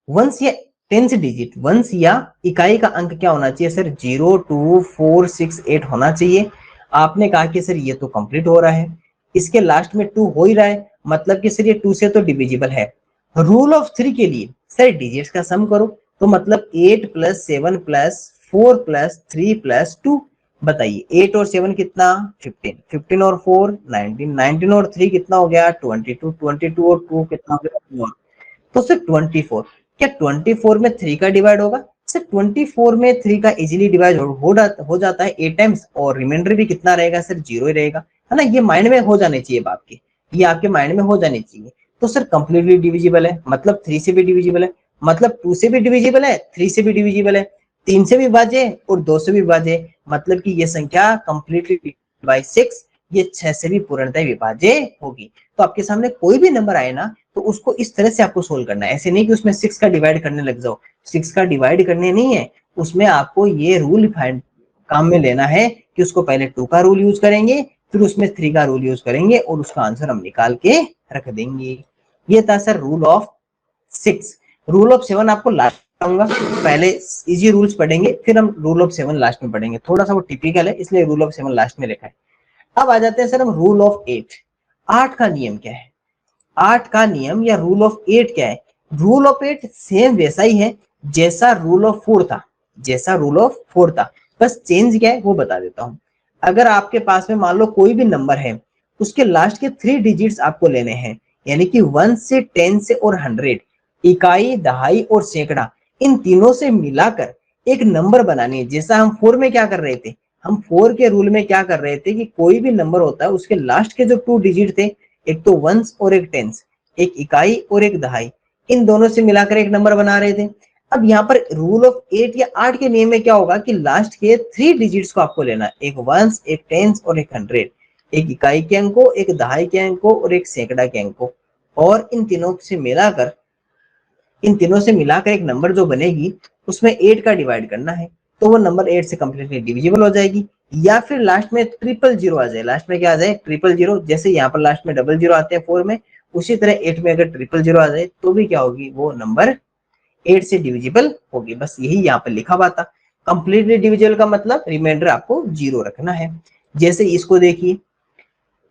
वंस या टेंथ डिजिट, वंस या इकाई का अंक क्या होना चाहिए सर? 0, 2, 4, 6, 8 होना चाहिए। आपने कहा कि सर ये तो कंप्लीट हो रहा है, इसके लास्ट में 2 हो ही रहा है, मतलब कि सर ये 2 से तो डिविजिबल है। रूल ऑफ 3 के लिए सर डिजिट्स का सम करो, तो मतलब 8 प्लस 7 प्लस 4 प्लस 3 प्लस 2, बताइए 8 और 7 कितना 15, 15 और 4 19, 19 और 3 कितना हो गया 22, 22 और 2 कितना हो गया 4। तो सर 24, क्या 24 में 3 का डिवाइड होगा? सर 24 में 3 का इजीली डिवाइड हो जाता है 8 टाइम्स, और रिमाइंडर भी कितना रहेगा सर 0 ही रहेगा, है ना। ये माइंड में हो जाने चाहिए बात की, ये आपके माइंड में हो जानी चाहिए। तो सर कंप्लीटली डिविजिबल है, मतलब 3 से भी डिविजिबल है, मतलब 2 से भी डिविजिबल है, 3 से भी डिविजिबल है, 3 से भी विभाज्य और 2 से भी विभाज्य, मतलब कि ये संख्या कंप्लीटली बाय 6, ये 6 से भी पूर्णतः विभाज्य होगी। तो आपके सामने कोई भी नंबर आए ना, तो उसको इस तरह से आपको सोल्व करना है, ऐसे नहीं कि उसमें 6 का डिवाइड करने लग जाओ, 6 का डिवाइड करने नहीं है, उसमें आपको ये रूल काम में लेना है कि उसको पहले 2 का रूल यूज करेंगे, फिर उसमें 3 का रूल यूज करेंगे, और उसका आंसर हम निकाल के रख देंगे। ये था sir rule of 6। Rule of 7 आपको लास्ट बताऊंगा, पहले इजी रूल्स पढ़ेंगे, फिर हम रूल ऑफ 7 लास्ट में पढ़ेंगे, थोड़ा सा वो टिपिकल है इसलिए रूल ऑफ 7 लास्ट में लिखा है। अब आ जाते हैं सर हम रूल ऑफ 8। 8 का नियम क्या है? 8 का नियम या रूल ऑफ 8 क्या है? रूल ऑफ 8 सेम वैसा ही है जैसा रूल ऑफ 4 था, जैसा रूल ऑफ 4 था, बस चेंज क्या है वो बता देता हूं। अगर आपके पास में मान लो कोई भी नंबर है, उसके लास्ट के 3 डिजिट्स आपको लेने हैं, यानी कि 1 से 10 से और 100, इकाई, दहाई और सैकड़ा, इन तीनों से मिलाकर एक नंबर बनानी है। जैसा हम 4 में क्या कर रहे थे, हम 4 के रूल में क्या कर रहे थे कि कोई भी नंबर होता है उसके लास्ट के जो 2 डिजिट थे, एक तो वंस और एक टेंस, एक इकाई और एक दहाई, इन दोनों से मिलाकर एक नंबर बना रहे थे। अब यहाँ पर रूल ऑफ 8 या 8 के नियम में क्या होगा कि लास्ट के 3 डिजिट्स को आपको लेना है, एक वंस, एक टेंस और एक 100, एक इकाई के अंक को, एक दहाई के अंक को और एक सैकड़ा के अंक को, और इन तीनों से मिलाकर एक नंबर जो बनेगी उसमें 8 का डिवाइड करना है, तो वो नंबर 8 से कंप्लीटली डिविजिबल हो जाएगी। या फिर लास्ट में 000 आ जाए, लास्ट में क्या आ जाए 000, जैसे यहाँ पर लास्ट में 00 आते हैं 4 में, उसी तरह 8 में अगर 000 आ जाए तो भी क्या होगी, वो नंबर 8 से डिविजिबल होगी। बस यही यहाँ पर लिखा हुआ था। कंप्लीटली डिविजिबल का मतलब रिमाइंडर आपको 0 रखना है। जैसे इसको देखिए,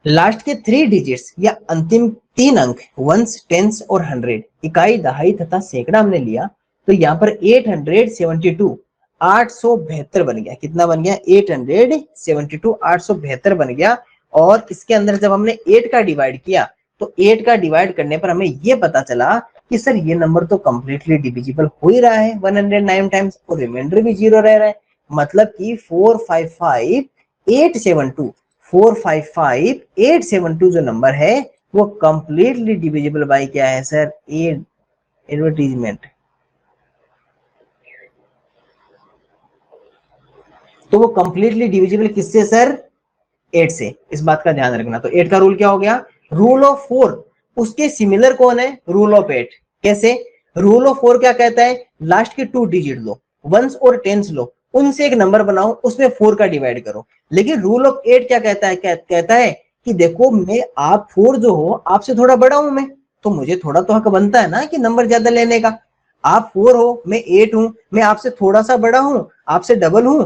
लास्ट के 3 डिजिट्स या अंतिम 3 अंक वंस, टेंस और 100, इकाई, दहाई तथा सैकड़ा हमने लिया, तो यहाँ पर 872 872 बन गया। कितना बन गया 872 872 बन गया। और इसके अंदर जब हमने 8 का डिवाइड किया, तो 8 का डिवाइड करने पर हमें ये पता चला कि सर ये नंबर तो कंप्लीटली डिविजिबल हो ही रहा है 109 टाइम्स, और रिमाइंडर भी 0 रह रहा है, मतलब कि 455872 455872 जो नंबर है वो कंप्लीटली डिविजिबल बाय क्या है सर, एडवर्टीजमेंट। तो वो कंप्लीटली डिविजिबल किससे सर, 8 से। इस बात का ध्यान रखना। तो 8 का रूल क्या हो गया, रूल ऑफ 4 उसके सिमिलर कौन है, रूल ऑफ 8। कैसे, रूल ऑफ 4 क्या कहता है, लास्ट के 2 डिजिट लो, वंस और टेंस लो, उनसे एक नंबर बनाओ, उसमें 4 का डिवाइड करो। लेकिन रूल ऑफ 8 क्या कहता है, कहता है कि देखो मैं, आप 4 जो हो आपसे थोड़ा बड़ा हूं मैं, तो मुझे थोड़ा तो हक बनता है ना कि नंबर ज्यादा लेने का। आप 4 हो, मैं 8 हूं, मैं आपसे थोड़ा सा बड़ा हूं, आपसे डबल हो,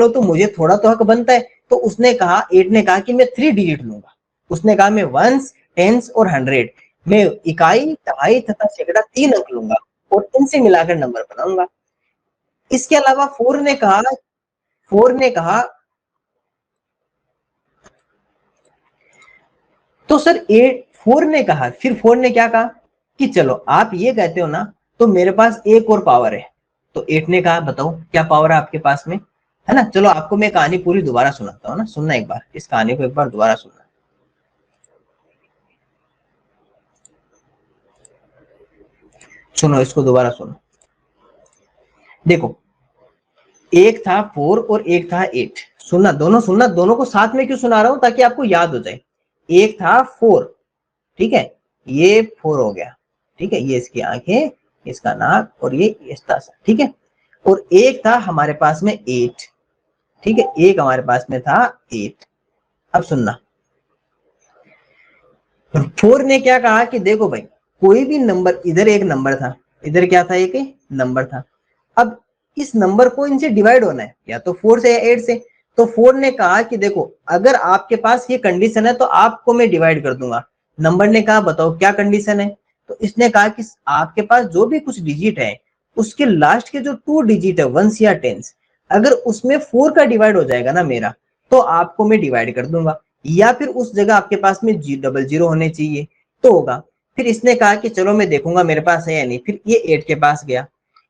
तो मुझे थोड़ा तो हक बनता है। तो उसने कहा, 8 ने कहा कि मैं 3 डिजिट लूंगा। उसने कहा मैं वंस, टेंस और 100, मैं इकाई, दहाई तथा सैकड़ा 3 अंक लूंगा और इनसे मिलाकर नंबर बनाऊंगा। इसके अलावा 4 ने कहा तो सर 4 ने कहा, फिर 4 ने क्या कहा कि चलो आप ये कहते हो ना, तो मेरे पास एक और पावर है। तो 8 ने कहा बताओ क्या पावर है आपके पास में, है ना। चलो आपको मैं कहानी पूरी दोबारा सुनाता हूँ ना, सुनना एक बार, इस कहानी को एक बार दोबारा सुनना। सुनो, इसको दोबारा सुनो। देखो, एक था 4 और एक था 8। सुनना, दोनों को साथ में क्यों सुना रहा हूं, ताकि आपको याद हो जाए। एक था 4, ठीक है, ये 4 हो गया, ठीक है, ये इसकी आंखें, इसका नाक और ये इसका सा, ठीक है। और एक था हमारे पास में 8, ठीक है, एक हमारे पास में था 8। अब सुनना, 4 ने क्या कहा कि देखो भाई, कोई भी नंबर, इधर एक नंबर था, इधर क्या था, एक नंबर था। अब इस नंबर को इनसे डिवाइड होना है, या तो 4 से या 8 से। तो 4 ने कहा कि देखो अगर आपके पास ये कंडीशन है तो आपको मैं डिवाइड कर दूंगा। नंबर ने कहा बताओ क्या कंडीशन है। तो इसने कहा कि आपके पास जो भी कुछ डिजिट है, उसके लास्ट के जो 2 डिजिट है, वंस या टेंस, अगर उसमें 4 का डिवाइड हो जाएगा ना मेरा, तो आपको मैं डिवाइड कर दूंगा, या फिर उस जगह आपके पास में 000 होने चाहिए तो होगा। फिर इसने कहा कि चलो मैं देखूंगा मेरे पास है या नहीं, फिर ये 8 के पास गया।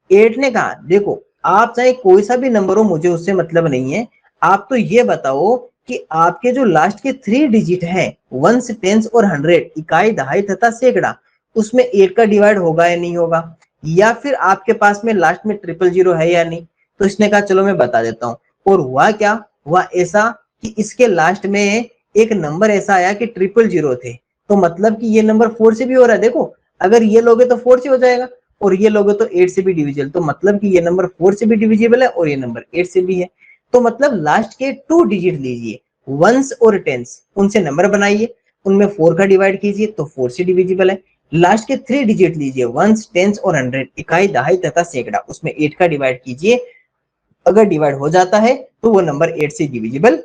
8 ने कहा देखो आप चाहे कोई सा भी नंबर हो, मुझे उससे मतलब नहीं है, आप तो ये बताओ कि आपके जो लास्ट के 3 डिजिट है, वंस, टेंस और 100, इकाई, दहाई तथा सैकड़ा, उसमें 8 का डिवाइड होगा या नहीं होगा, या फिर आपके पास में लास्ट में 000 है या नहीं। तो इसने कहा चलो मैं बता देता हूँ। और हुआ क्या, हुआ ऐसा कि इसके लास्ट में एक नंबर ऐसा आया कि 000 थे, तो मतलब कि ये नंबर 4 से भी हो रहा है। देखो अगर ये लोगे तो 4 से हो जाएगा, और ये लोगे तो 8 से भी डिविजिबल, तो मतलब कि ये नंबर 4 से भी डिविजिबल है और ये नंबर 8 से भी है। तो मतलब लास्ट के 2 डिजिट लीजिए, वंस और टेंस, उनसे नंबर बनाइए, उनमें 4 का डिवाइड कीजिए तो 4 से डिविजिबल है। लास्ट के 3 डिजिट लीजिए, वंस, टेंस और 100, इकाई, दहाई तथा सैकड़ा, उसमें 8 का डिवाइड कीजिए, अगर डिवाइड हो जाता है तो वो नंबर 8 से डिविजिबल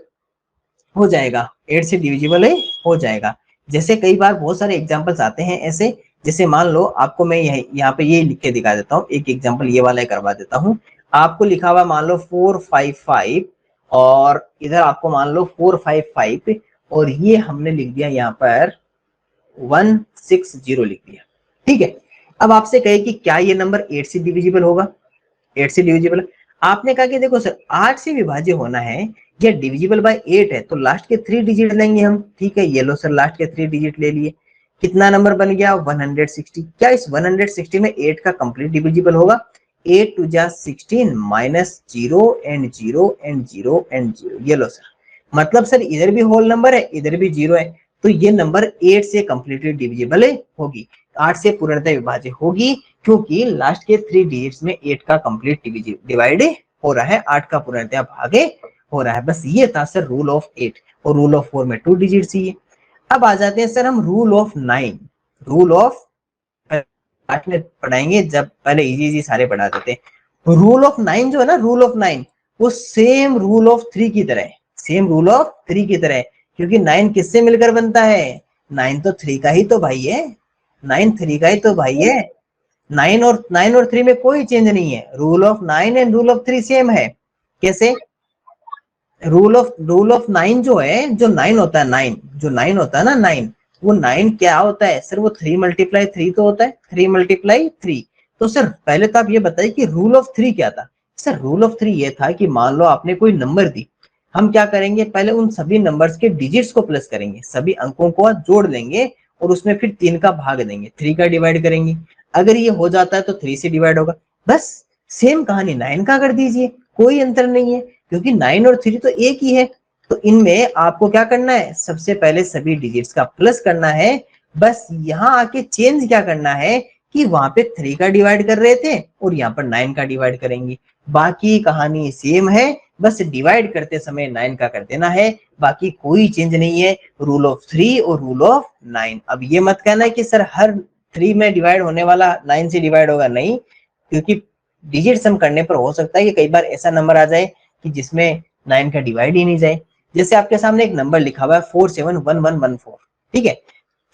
हो जाएगा, 8 से डिविजिबल हो जाएगा। जैसे कई बार बहुत सारे एग्जांपल्स आते हैं ऐसे, जैसे मान लो आपको मैं यहाँ पे ये लिख के दिखा देता हूँ, एक एग्जांपल ये वाला करवा देता हूँ। आपको लिखा हुआ मान लो 455, और इधर आपको मान लो 455, और ये हमने लिख दिया यहाँ पर 160 लिख दिया, ठीक है। अब आपसे कहे कि क्या ये नंबर 8 से डिविजिबल होगा, 8 से डिविजिबल। आपने कहा कि देखो सर 8 से विभाज्य होना है या डिविजिबल बाय 8 है, तो लास्ट के 3 डिजिट लेंगे हम, ठीक है। ये लो सर लास्ट के 3 डिजिट ले लिए, कितना नंबर बन गया 160। क्या इस 160 में 8 का कंप्लीट डिविजिबल होगा, 8 टू जा 16 माइनस 0 एंड 0 एंड 0 एंड 0, ये लो सर। मतलब सर इधर भी होल नंबर है, इधर भी 0 है, तो ये नंबर 8 से कंप्लीटली डिविजिबल होगी, 8 से पूर्णतः विभाज्य होगी, क्योंकि लास्ट के 3 डिजिट्स में 8 का कंप्लीट डिवाइड हो रहा है, 8 का पूर्णतः भागे हो रहा है। बस ये था सर रूल ऑफ 8, और रूल ऑफ 4 में 2 डिजिट्स ही है। अब आ जाते हैं सर हम रूल ऑफ 9। रूल ऑफ में पढ़ाएंगे, जब पहले इजी इजी सारे पढ़ा देते हैं। रूल ऑफ 9 जो है ना, रूल ऑफ 9 वो सेम रूल ऑफ 3 की तरह है, सेम रूल ऑफ 3 की तरह है, क्योंकि 9 किससे मिलकर बनता है, 9 तो 3 का ही तो भाई है, 9 3 का ही तो भाई है। 9 और 3 में कोई चेंज नहीं है, rule of 9 and rule of 3 same है। कैसे, रूल ऑफ 9 जो है, जो 9 होता है, 9 जो 9 होता है ना, 9 वो 9 क्या होता है सर, वो 3 मल्टीप्लाई 3 तो होता है, 3 मल्टीप्लाई 3। तो सर पहले तो आप ये बताइए कि रूल ऑफ 3 क्या था। सर रूल ऑफ 3 ये था कि मान लो आपने कोई नंबर दी, हम क्या करेंगे, पहले उन सभी नंबर्स के डिजिट्स को प्लस करेंगे, सभी अंकों को जोड़ लेंगे, और उसमें फिर 3 का भाग देंगे, 3 का डिवाइड करेंगे। अगर ये हो जाता है तो 3 से डिवाइड होगा। बस सेम कहानी 9 का कर दीजिए, कोई अंतर नहीं है, क्योंकि 9 और 3 तो एक ही है। तो इनमें आपको क्या करना है, सबसे पहले सभी डिजिट्स का प्लस करना है। बस यहाँ आके चेंज क्या करना है कि वहां पे 3 का डिवाइड कर रहे थे और यहाँ पर 9 का डिवाइड करेंगे, बाकी कहानी सेम है, बस डिवाइड करते समय 9 का कर देना है, बाकी कोई चेंज नहीं है। रूल ऑफ 3 और रूल ऑफ 9। अब ये मत कहना कि सर हर 3 में डिवाइड होने वाला 9 से डिवाइड होगा, नहीं, क्योंकि डिजिट सम करने पर हो सकता है कि कई बार ऐसा नंबर आ जाए कि जिसमें 9 का डिवाइड ही नहीं जाए। जैसे आपके सामने एक नंबर लिखा हुआ है 471114, ठीक है।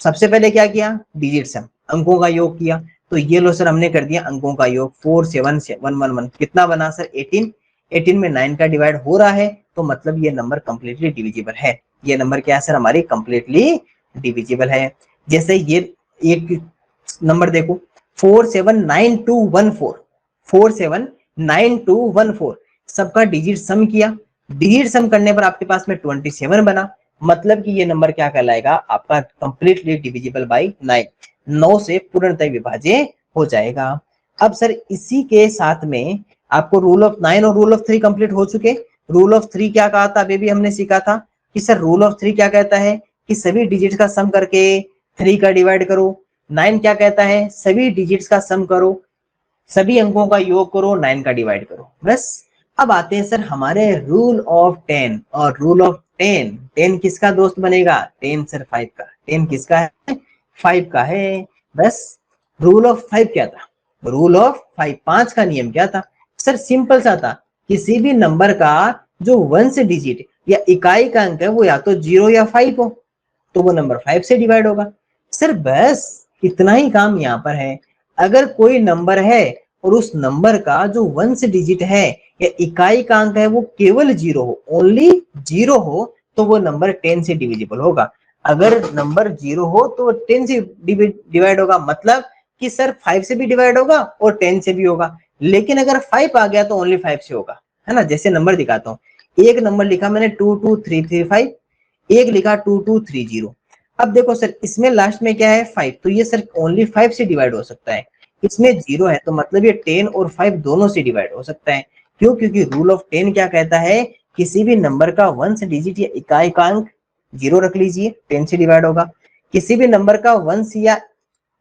सबसे पहले क्या किया, डिजिट सम, अंकों का योग किया, तो ये लो सर हमने कर दिया अंकों का योग, 47111, कितना बना सर 18। 18 में 9 का डिवाइड हो रहा है, तो मतलब ये नंबर कंप्लीटली डिविजिबल है। ये नंबर क्या है सर, हमारी कंप्लीटली डिविजिबल है। जैसे ये एक नंबर देखो 479214, 479214, सबका डिजिट सम किया, डिजिट सम करने पर आपके पास में 27 बना, मतलब कि ये नंबर क्या कहलाएगा आपका, कंप्लीटली डिविजिबल बाय 9, 9 से पूर्णतः विभाज्य हो जाएगा। अब सर इसी के साथ में आपको रूल ऑफ 9 और रूल ऑफ 3 कंप्लीट हो चुके। रूल ऑफ 3 क्या कहा था, अभी भी हमने सीखा था कि सर रूल ऑफ 3 क्या कहता है कि सभी डिजिट्स का सम करके 3 का डिवाइड करो। 9 क्या कहता है, सभी डिजिट्स का सम करो, सभी अंकों का योग करो, 9 का डिवाइड करो। बस अब आते हैं सर हमारे रूल ऑफ 10, और रूल ऑफ 10, 10 किसका दोस्त बनेगा, 10 सर 5 का, 10 किसका है, 5 का है। बस रूल ऑफ 5 क्या था, रूल ऑफ 5, 5 का नियम क्या था सर, सिंपल सा था, किसी भी नंबर का जो वंश डिजिट या इकाई का अंक है वो या तो 0 या 5 हो, तो वो नंबर 5 से डिवाइड होगा। सर बस इतना ही काम यहाँ पर है। अगर कोई नंबर है और उस नंबर का जो वंश डिजिट है या इकाई का अंक है वो केवल 0 हो, ओनली 0 हो, तो वो नंबर 10 से डिविजिबल होगा। अगर नंबर 0 हो तो 10 से डिवाइड होगा, मतलब कि सर 5 से भी डिवाइड होगा और 10 से भी होगा। लेकिन अगर 5 आ गया तो ओनली 5 से होगा, है ना। जैसे नंबर दिखाता हूँ, एक नंबर लिखा मैंने 22335, एक लिखा 2230। अब देखो सर इसमें लास्ट में क्या है 5, तो ये सर ओनली 5 से डिवाइड हो सकता है। इसमें 0 है तो मतलब ये 10 और 5 दोनों से डिवाइड हो सकता है। क्यों? क्योंकि रूल ऑफ 10 क्या कहता है, किसी भी नंबर का वंश डिजिट या इकाई का अंक 0 रख लीजिए, 10 से डिवाइड होगा। किसी भी नंबर का वंश या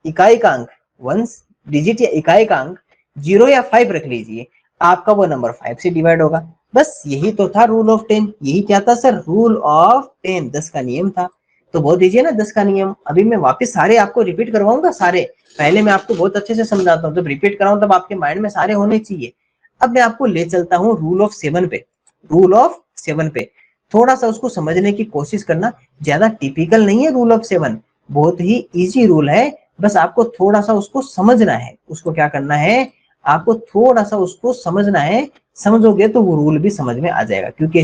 इकाई का अंक, वंश डिजिट या इकाई का अंक 0 या 5 रख लीजिए, आपका वो नंबर 5 से डिवाइड होगा। बस यही तो था रूल ऑफ 10। यही क्या था सर? रूल ऑफ 10, 10 का नियम था। तो बहुत दीजिए ना 10 का नियम। अभी मैं वापस सारे आपको रिपीट करवाऊंगा सारे। पहले मैं आपको बहुत अच्छे से समझाता हूँ, जब रिपीट कराऊं तब आपके माइंड में सारे होने चाहिए। अब मैं आपको ले चलता हूँ रूल ऑफ 7 पे। रूल ऑफ 7 पे थोड़ा सा उसको समझने की कोशिश करना। ज्यादा टिपिकल नहीं है रूल ऑफ 7, बहुत ही इजी रूल है। बस आपको थोड़ा सा उसको समझना है। उसको क्या करना है, आपको थोड़ा सा उसको समझना है। समझोगे तो वो रूल भी समझ में आ जाएगा, क्योंकि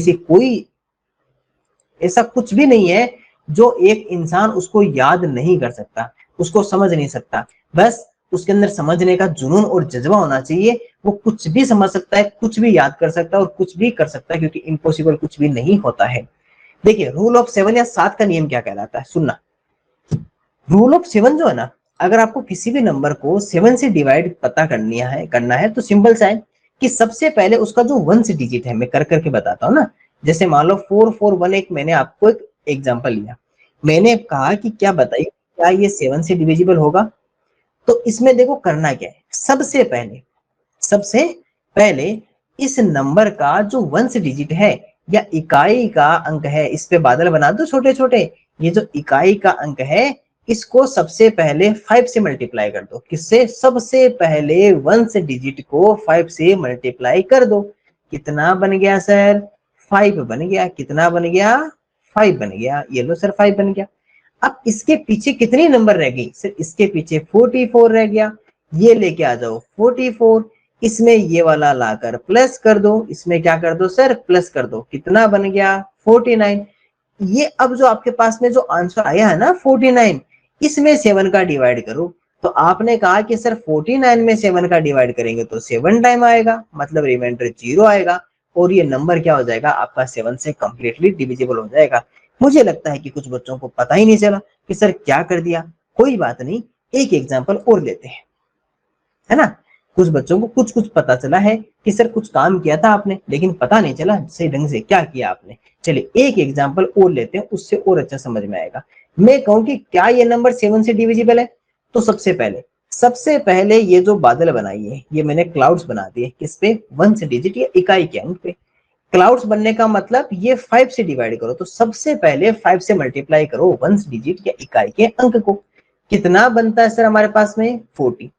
ऐसा कुछ भी नहीं है जो एक इंसान उसको याद नहीं कर सकता, उसको समझ नहीं सकता। बस उसके अंदर समझने का जुनून और जज्बा होना चाहिए। वो कुछ भी समझ सकता है, कुछ भी याद कर सकता है और कुछ भी कर सकता है, क्योंकि इम्पॉसिबल कुछ भी नहीं होता है। देखिए रूल ऑफ 7 या 7 का नियम क्या कहलाता है, सुनना। रूल ऑफ 7 जो है ना, अगर आपको किसी भी नंबर को 7 से डिवाइड पता करना है तो सिंपल सा है कि सबसे पहले उसका जो वंश डिजिट है, मैं कर करके बताता हूँ ना। जैसे मान लो 441, एक मैंने आपको एक एग्जांपल लिया। मैंने कहा कि क्या बताइए, क्या ये 7 से डिविजिबल होगा? तो इसमें देखो करना क्या है, सबसे पहले इस नंबर का जो वंश डिजिट है या इकाई का अंक है, इस पे बादल बना दो छोटे छोटे। ये जो इकाई का अंक है, इसको सबसे पहले 5 से मल्टीप्लाई कर दो। किससे? सबसे पहले वंश डिजिट को 5 से मल्टीप्लाई कर दो। कितना बन गया सर? 5 बन गया। कितना बन गया? 5 बन गया। ये लो सर 5 बन गया। अब इसके पीछे कितनी नंबर रह गई सर? इसके पीछे 44 रह गया। ये लेके आ जाओ 44, इसमें ये वाला लाकर प्लस कर दो। इसमें क्या कर दो सर? प्लस कर दो। कितना बन गया? 49। ये अब जो आपके पास में जो आंसर आया है ना 49, इसमें 7 का डिवाइड करो। तो आपने कहा कि सर 49 में 7 का डिवाइड करेंगे तो 7 टाइम आएगा, मतलब रिमाइंडर 0 आएगा और ये नंबर क्या हो जाएगा आपका? 7 से कंप्लीटली डिविजिबल हो जाएगा। मुझे लगता है कि कुछ बच्चों को पता ही नहीं चला कि सर क्या कर दिया। कोई बात नहीं, एक एग्जांपल और लेते हैं, है ना। कुछ बच्चों को कुछ कुछ पता चला है कि सर कुछ काम किया था आपने, लेकिन पता नहीं चला सही ढंग से क्या किया आपने। चलिए एक एग्जांपल और लेते हैं, उससे और अच्छा समझ में आएगा। मैं कहूं कि क्या ये नंबर 7 से डिविजिबल है, तो सबसे पहले ये जो बादल बनाइए, ये मैंने क्लाउड्स बना दिए। किस पे? वंश डिजिट या इकाई के अंक पे। क्लाउड्स बनने का मतलब ये 5 से डिवाइड करो, तो सबसे पहले 5 से मल्टीप्लाई करो वंश डिजिट या इकाई के अंक को। कितना बनता है सर हमारे पास में? 40।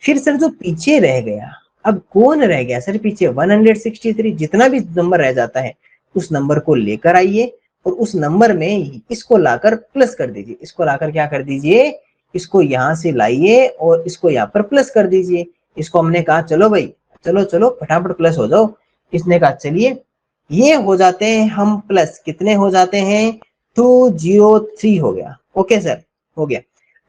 फिर सर जो पीछे रह गया, अब कौन रह गया सर पीछे? 163। जितना भी नंबर रह जाता है उस नंबर को लेकर आइए और उस नंबर में इसको लाकर प्लस कर दीजिए। इसको लाकर क्या कर दीजिए? इसको यहां से लाइए और इसको यहाँ पर प्लस कर दीजिए। इसको हमने कहा चलो भाई, चलो चलो फटाफट प्लस हो जाओ। इसने कहा चलिए, ये हो जाते हैं हम प्लस। कितने हो जाते हैं? 203 हो गया। ओके सर, हो गया।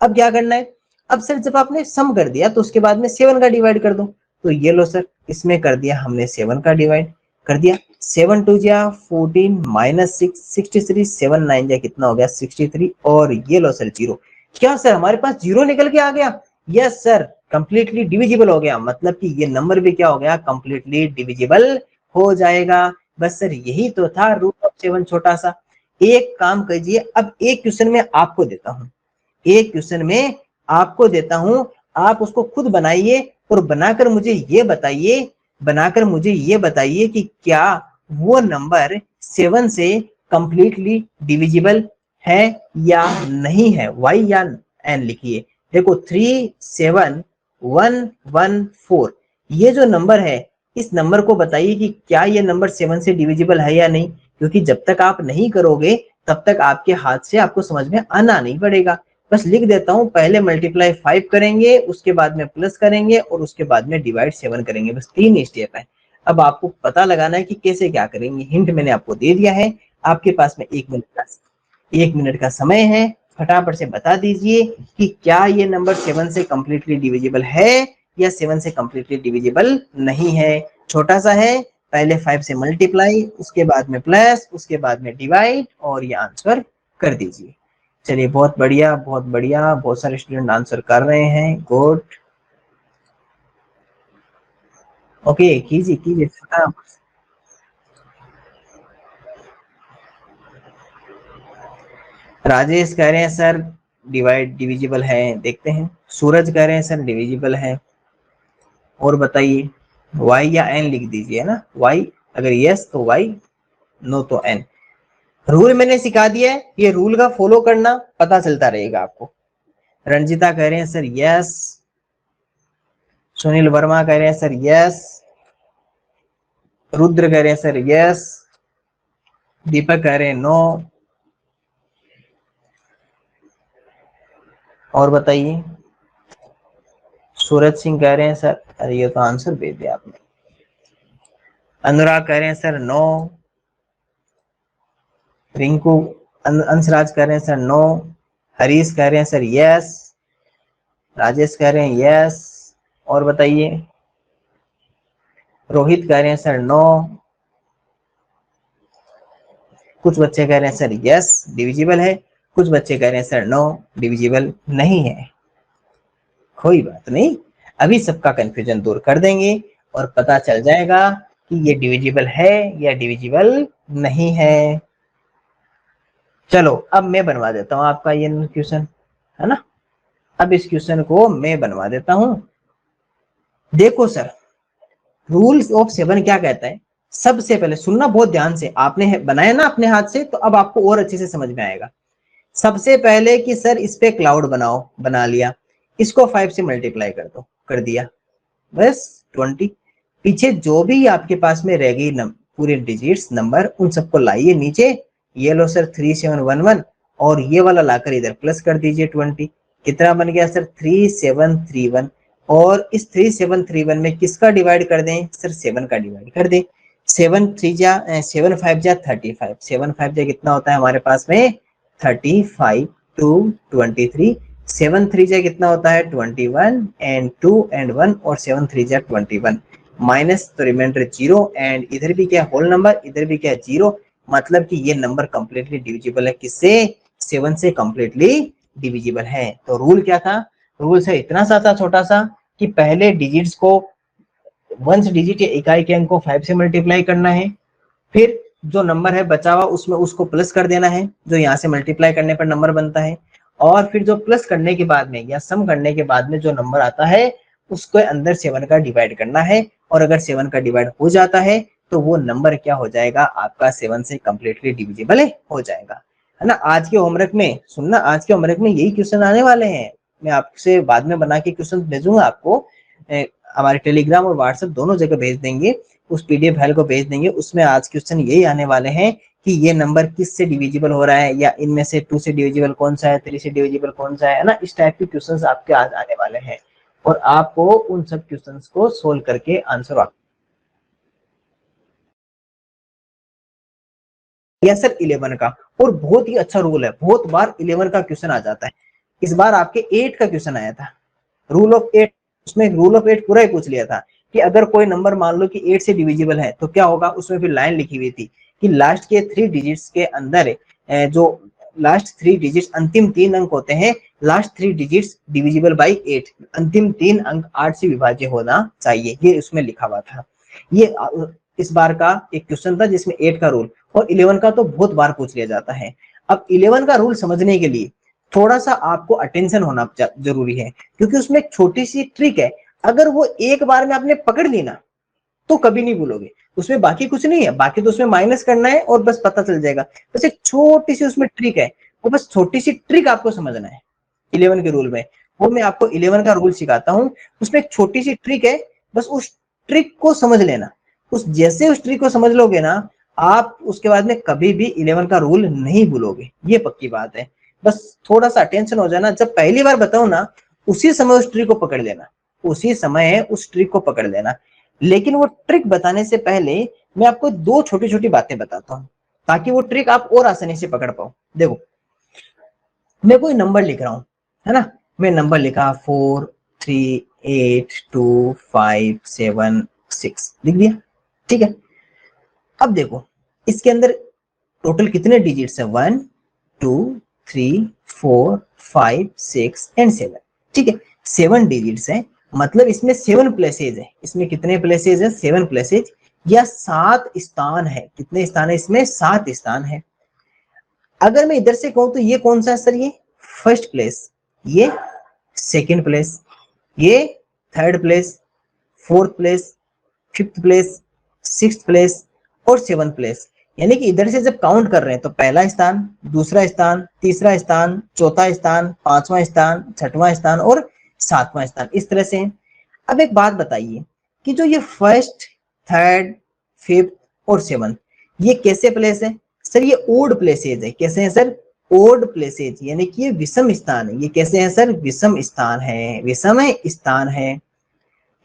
अब क्या करना है? अब सर जब आपने सम कर दिया तो उसके बाद में 7 का डिवाइड कर दो। तो ये लो सर, इसमें कर दिया हमने 7 का डिवाइड कर दिया। 7 2 जा 14 माइनस 6 63, 7 9 जा कितना हो गया? 63। और ये लो सर 0। क्या सर हमारे पास 0 निकल के आ गया? यस सर, कंप्लीटली डिविजिबल हो गया। मतलब कि ये नंबर भी क्या हो गया? कंप्लीटली डिविजिबल हो जाएगा। बस सर यही तो था रूल ऑफ 7 छोटा सा। एक काम कीजिए, अब एक क्वेश्चन में आपको देता हूं, एक क्वेश्चन में आपको देता हूं, आप उसको खुद बनाइए और बनाकर मुझे ये बताइए कि क्या वो नंबर 7 से कंप्लीटली डिविजिबल है या नहीं है। वाई या एन लिखिए। देखो 37114, ये जो नंबर है, इस नंबर को बताइए कि क्या ये नंबर 7 से डिविजिबल है या नहीं। क्योंकि जब तक आप नहीं करोगे तब तक आपके हाथ से आपको समझ में आना नहीं पड़ेगा। बस लिख देता हूँ, पहले मल्टीप्लाई 5 करेंगे, उसके बाद में प्लस करेंगे और उसके बाद में डिवाइड 7 करेंगे। बस 3 स्टेप है। अब आपको पता लगाना है कि कैसे क्या करेंगे। हिंट मैंने आपको दे दिया है। आपके पास में 1 मिनट का समय है, फटाफट से बता दीजिए कि क्या ये नंबर 7 से कंप्लीटली डिविजिबल है या 7 से कंप्लीटली डिविजिबल नहीं है। छोटा सा है, पहले 5 से मल्टीप्लाई, उसके बाद में प्लस, उसके बाद में डिवाइड और ये आंसर कर दीजिए। चलिए बहुत बढ़िया, बहुत बढ़िया, बहुत सारे स्टूडेंट आंसर कर रहे हैं। गुड, ओके, कीजिए कीजिए। राजेश कह रहे हैं सर डिविजिबल है, देखते हैं। सूरज कह रहे हैं सर डिविजिबल है। और बताइए, y या n लिख दीजिए ना, y अगर यस तो y, नो तो n। रूल मैंने सिखा दिया है, ये रूल का फॉलो करना, पता चलता रहेगा आपको। रंजिता कह रहे हैं सर यस, सुनील वर्मा कह रहे हैं सर यस, रुद्र कह रहे हैं सर यस, दीपक कह रहे हैं नो। और बताइए, सूरज सिंह कह रहे हैं सर, अरे ये तो आंसर दे दिया आपने। अनुराग कह रहे हैं सर नो, रिंकू अंशराज कह रहे हैं सर नो, हरीश कह रहे हैं सर यस, राजेश कह रहे हैं यस। और बताइए, रोहित कह रहे हैं सर नो, कुछ बच्चे कह रहे हैं सर यस डिविजिबल है, कुछ बच्चे कह रहे हैं सर नो डिविजिबल नहीं है। कोई बात नहीं, अभी सबका कंफ्यूजन दूर कर देंगे और पता चल जाएगा कि ये डिविजिबल है या डिविजिबल नहीं है। चलो अब मैं बनवा देता हूं आपका ये क्वेश्चन, है ना। अब इस क्वेश्चन को मैं बनवा देता हूं। देखो सर, रूल्स ऑफ 7 क्या कहता है। सबसे पहले सुनना बहुत ध्यान से, आपने बनाया ना अपने हाथ से, तो अब आपको और अच्छे से समझ में आएगा। सबसे पहले कि सर इस पे क्लाउड बनाओ, बना लिया, इसको 5 से मल्टीप्लाई कर दो, कर दिया, बस 20। पीछे जो भी आपके पास में रह गई पूरे डिजिट्स नंबर, उन सबको लाइए नीचे। ये लो सर 3711 और ये वाला लाकर इधर प्लस कर दीजिए 20। कितना बन गया सर 3731। और इस 3731 में किसका डिवाइड कर दें सर, 7 का डिवाइड कर दें। 7 5 जा 35, 7 5 जा कितना होता है हमारे पास में 35 टू 23, 7 3 जा कितना होता है 21 एंड 2 एंड 1 और 7 3 जा 21, माइनस तो रिमाइंडर 0 एंड इधर भी क्या होल नंबर, इधर भी क्या 0। मतलब कि ये नंबर कंप्लीटली डिविजिबल है, किससे, 7 से कंप्लीटली डिविजिबल है। तो रूल क्या था, रूल से इतना सा था छोटा सा कि पहले डिजिट्स को, वंस डिजिट या इकाई के अंक को 5 से मल्टीप्लाई करना है, फिर जो नंबर है बचा हुआ उसमें उसको प्लस कर देना है, जो यहाँ से मल्टीप्लाई करने पर नंबर बनता है। और फिर जो प्लस करने के बाद में या सम करने के बाद में जो नंबर आता है उसको अंदर 7 का डिवाइड करना है। और अगर 7 का डिवाइड हो जाता है तो वो नंबर क्या हो जाएगा आपका, 7 से कंप्लीटली डिविजिबल हो जाएगा, है ना। आज के होमवर्क में सुनना, आज के होमवर्क में यही क्वेश्चन आने वाले हैं। मैं आपसे बाद में बना के क्वेश्चन भेजूंगा आपको, हमारे टेलीग्राम और व्हाट्सएप दोनों जगह भेज देंगे, उस पीडीएफ फाइल को भेज देंगे। उसमें आज क्वेश्चन यही आने वाले हैं कि ये नंबर किस से डिविजिबल हो रहा है, या इनमें से 2 से डिविजिबल कौन सा है, 3 से डिविजिबल कौन सा है ना। इस टाइप के क्वेश्चंस आपके आज आने वाले हैं और आपको उन सब क्वेश्चंस को सोल्व करके आंसर या सर 11 का। और बहुत ही अच्छा रूल है, बहुत बार 11 का क्वेश्चन आ जाता है। इस बार आपके 8 का क्वेश्चन आया था, रूल ऑफ 8। उसमें रूल ऑफ 8 पूरा ही पूछ लिया था कि अगर कोई नंबर मान लो कि 8 से डिविजिबल है तो क्या होगा। उसमें फिर लाइन लिखी हुई थी कि लास्ट के 3 डिजिट्स के अंदर जो लास्ट 3 डिजिट्स, अंतिम 3 अंक होते हैं, लास्ट 3 डिजिट्स डिविजिबल बाई 8, अंतिम 3 अंक 8 से विभाज्य होना चाहिए, ये उसमें लिखा हुआ था। ये इस बार का एक क्वेश्चन था जिसमें 8 का रूल और 11 का तो बहुत बार पूछ लिया जाता है। अब 11 का रूल समझने के लिए थोड़ा सा आपको अटेंशन होना जरूरी है, क्योंकि उसमें एक छोटी सी ट्रिक है। अगर वो एक बार में आपने पकड़ ली ना तो कभी नहीं भूलोगे। उसमें बाकी कुछ नहीं है, बाकी तो उसमें माइनस करना है और बस पता चल जाएगा। बस एक छोटी सी उसमें ट्रिक है, वो बस छोटी सी ट्रिक आपको समझना है 11 के रूल में। वो मैं आपको 11 का रूल सिखाता हूँ, उसमें एक छोटी सी ट्रिक है, बस उस ट्रिक को समझ लेना। उस ट्रिक को समझ लोगे ना आप, उसके बाद में कभी भी 11 का रूल नहीं भूलोगे, ये पक्की बात है। बस थोड़ा सा अटेंशन हो जाना, जब पहली बार बताऊं ना उसी समय उस ट्रिक को पकड़ लेना, उसी समय उस ट्रिक को पकड़ लेना। लेकिन वो ट्रिक बताने से पहले मैं आपको दो छोटी छोटी बातें बताता हूँ ताकि वो ट्रिक आप और आसानी से पकड़ पाओ। देखो मैं कोई नंबर लिख रहा हूँ, है ना, मैं नंबर लिखा 4 3 8 2 5 7 6 लिख दिया, ठीक है। अब देखो इसके अंदर टोटल कितने डिजिट्स है, 1 2 3 4 5 6 एंड 7, ठीक है, 7 डिजिट्स है, मतलब इसमें 7 प्लेसेज है। इसमें कितने प्लेसेज है, 7 प्लेसेज, या 7 स्थान है। कितने स्थान है इसमें, 7 स्थान है। अगर मैं इधर से कहूं तो ये कौन सा है सर, ये फर्स्ट प्लेस, ये सेकंड प्लेस, ये third place, fourth place, fifth place, sixth place और सेवंथ प्लेस। यानी कि इधर से जब काउंट कर रहे हैं तो पहला स्थान, दूसरा स्थान, तीसरा स्थान, चौथा स्थान, पांचवा स्थान, छठवां स्थान और सातवां स्थान, इस तरह से है। अब एक बात बताइए कि जो ये फर्स्ट, थर्ड, फिफ्थ और सेवंथ ये कैसे प्लेस है सर, ये ओड प्लेसेज है। कैसे हैं सर, ओड प्लेसेज, यानी कि ये विषम स्थान है। ये कैसे हैं सर, विषम स्थान है, विषम स्थान है।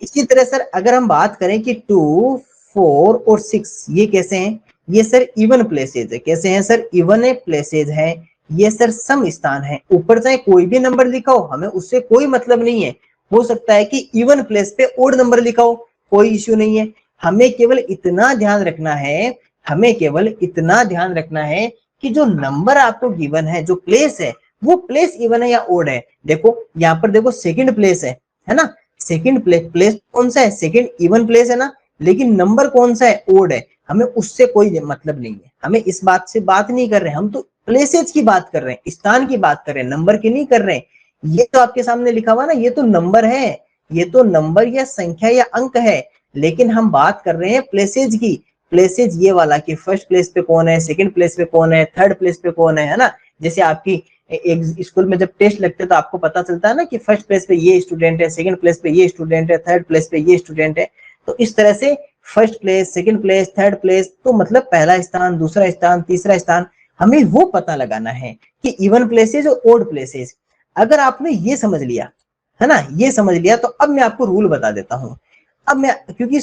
इसी तरह सर अगर हम बात करें कि 2 4 और 6 ये कैसे हैं, ये सर इवन प्लेसेज है। कैसे हैं सर, इवन प्लेसेज है। ये सर सम स्थान है। ऊपर चाहे कोई भी नंबर लिखा हो, हमें उससे कोई मतलब नहीं है। हो सकता है कि इवन प्लेस पे ओड नंबर लिखा हो, कोई इश्यू नहीं है। हमें केवल इतना ध्यान रखना है, हमें केवल इतना ध्यान रखना है कि जो नंबर आपको गिवन है, जो प्लेस है, वो प्लेस इवन है या ओड है। देखो यहाँ पर देखो सेकंड प्लेस है ना, सेकंड प्लेस कौन सा है, सेकंड इवन प्लेस है ना, लेकिन नंबर कौन सा है, ओड है। हमें उससे कोई मतलब नहीं है, हमें इस बात से बात नहीं कर रहे, हम तो प्लेसेज की बात कर रहे हैं, स्थान की बात कर रहे हैं, नंबर की नहीं कर रहे हैं। ये तो आपके सामने लिखा हुआ ना, ये तो नंबर है, ये तो नंबर या संख्या या अंक है, लेकिन हम बात कर रहे हैं प्लेसेज की। प्लेसेज ये वाला कि फर्स्ट प्लेस पे कौन है, सेकंड प्लेस पे कौन है, थर्ड प्लेस पे कौन है ना। जैसे आपकी एक स्कूल में जब टेस्ट लगते हैं तो आपको पता चलता है ना कि फर्स्ट प्लेस पे ये स्टूडेंट है, सेकंड प्लेस पे ये स्टूडेंट है, थर्ड प्लेस पे ये स्टूडेंट है। तो इस तरह से first place, second place, third place, तो मतलब पहला स्थान, दूसरा स्थान, तीसरा स्थान, हमें वो पता लगाना है कि इवन प्लेसेज और ओड प्लेसेज। अगर आपने ये समझ लिया है ना, ये समझ लिया, तो अब मैं आपको रूल बता देता हूँ। अब मैं, क्योंकि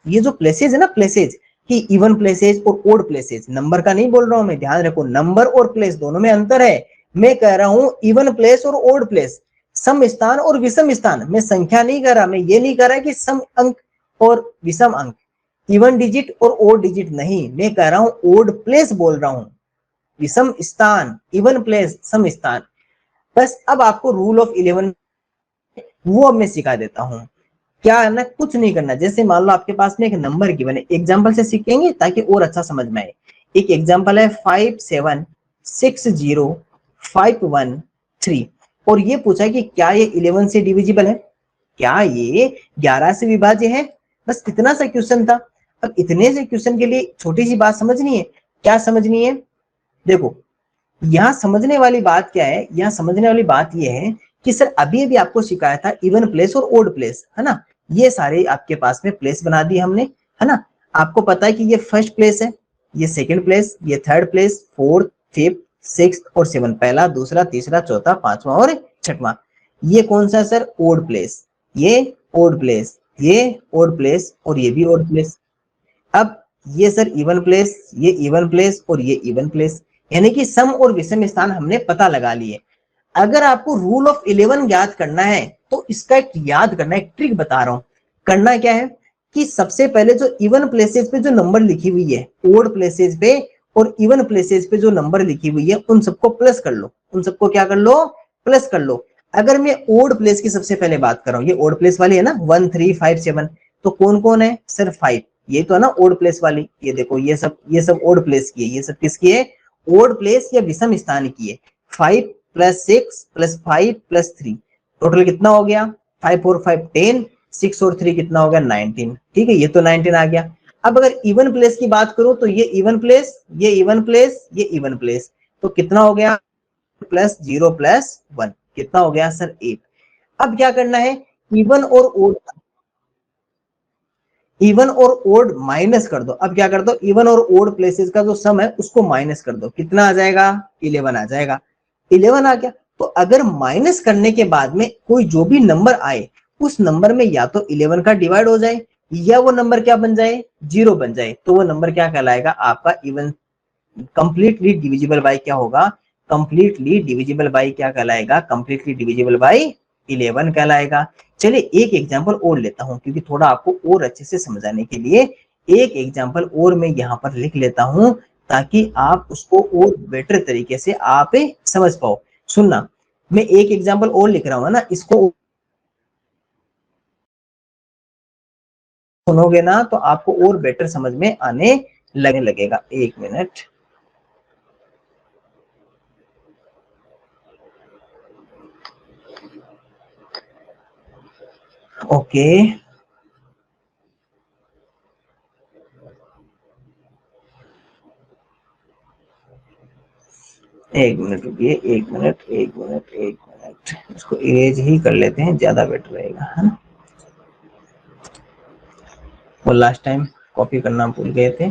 ये जो प्लेसेज है ना, प्लेसेज कि इवन प्लेसेज और ओड प्लेसेज, नंबर का नहीं बोल रहा हूं मैं, ध्यान रखो, नंबर और प्लेस दोनों में अंतर है। मैं कह रहा हूं इवन प्लेस और ओड प्लेस, सम स्थान और विषम स्थान। मैं संख्या नहीं कर रहा, मैं ये नहीं कर रहा कि सम अंक और विषम अंक, इवन डिजिट और ओड डिजिट नहीं, मैं कह रहा हूं ओड प्लेस बोल रहा हूं, विषम स्थान, इवन प्लेस, सम स्थान। बस अब आपको रूल ऑफ 11 वो अब मैं सिखा देता हूँ। क्या है ना, कुछ नहीं करना। जैसे मान लो आपके पास में एक नंबर गिवन है, एग्जांपल से सीखेंगे ताकि और अच्छा समझ में आए। एक एग्जांपल है 576051 3, और ये पूछा कि क्या ये 11 से डिविजिबल है, क्या ये 11 से विभाज्य है। बस इतना सा क्वेश्चन था। अब इतने से क्वेश्चन के लिए छोटी सी बात समझनी है। क्या समझनी है, देखो यहाँ समझने वाली बात क्या है, यहाँ समझने वाली बात यह है कि सर अभी अभी आपको सिखाया था इवन प्लेस और ओड प्लेस, है ना। ये सारे आपके पास में प्लेस बना दिए हमने, है ना। आपको पता है कि ये फर्स्ट प्लेस है, ये सेकंड प्लेस, ये third place, fourth, fifth, sixth और सेवन, पहला, दूसरा, तीसरा, चौथा, पांचवा और छठवां। ये कौन सा सर, ओड प्लेस, ये ओड प्लेस, ये ओड प्लेस और ये भी ओड प्लेस। अब ये सर इवन प्लेस, ये इवन प्लेस और ये इवन प्लेस, यानी कि सम और विषम स्थान हमने पता लगा लिए। अगर आपको रूल ऑफ 11 याद करना है तो इसका एक याद करना, एक ट्रिक बता रहा हूं। करना क्या है कि सबसे पहले जो इवन प्लेसेस पे जो नंबर लिखी हुई है, ओड प्लेसेस पे और इवन प्लेसेस पे जो नंबर लिखी हुई है, उन सबको प्लस कर लो। उन सबको क्या कर लो, प्लस कर लो। अगर मैं ओड प्लेस की सबसे पहले बात कर रहा हूँ, ये ओड प्लेस वाली है ना, 1 3 5 7, तो कौन कौन है सर, 5, ये तो है ना ओड प्लेस वाली। ये देखो ये सब ओड प्लेस की है, ये सब किसकी है, ओड प्लेस या विषम स्थान की है। 5 + 6 + 5 + 3, टोटल कितना हो गया, 5 4 5 10, 6 और 3 कितना हो गया, 19। ठीक है, ये तो 19 आ गया। अब अगर इवन प्लेस की बात करूं तो ये इवन प्लेस, ये इवन प्लेस, ये इवन प्लेस, तो कितना हो गया, +0 + 1 कितना हो गया सर, 8। अब क्या करना है, इवन और ओड, इवन और ओड माइनस कर दो। अब क्या कर दो, इवन और ओड प्लेसेस का जो सम है उसको माइनस कर दो, कितना आ जाएगा, 11 आ जाएगा। 11 आ गया। तो अगर माइनस करने के बाद में कोई जो भी नंबर आए उस नंबर में या तो 11 का डिवाइड हो जाए या वो नंबर क्या बन जाए, 0 बन जाए, तो वो नंबर क्या कहलाएगा आपका इवन, कंप्लीटली डिविजिबल बाय क्या होगा, कंप्लीटली डिविजिबल बाय क्या कहलाएगा, कंप्लीटली डिविजिबल बाय 11 कहलाएगा। चलिए एक एग्जांपल और लेता हूं क्योंकि थोड़ा आपको और अच्छे से समझाने के लिए एक एग्जांपल और मैं यहाँ पर लिख लेता हूं ताकि आप उसको और बेटर तरीके से आप समझ पाओ। सुनना, मैं एक एग्जांपल और लिख रहा हूं ना, इसको सुनोगे ना तो आपको और बेटर समझ में आने लगने लगेगा। एक मिनट, ओके एक मिनट रुकिए, एक मिनट एक मिनट एक मिनट, इसको इरेज ही कर लेते हैं, ज्यादा बेटर रहेगा, है ना। वो लास्ट टाइम कॉपी करना भूल गए थे।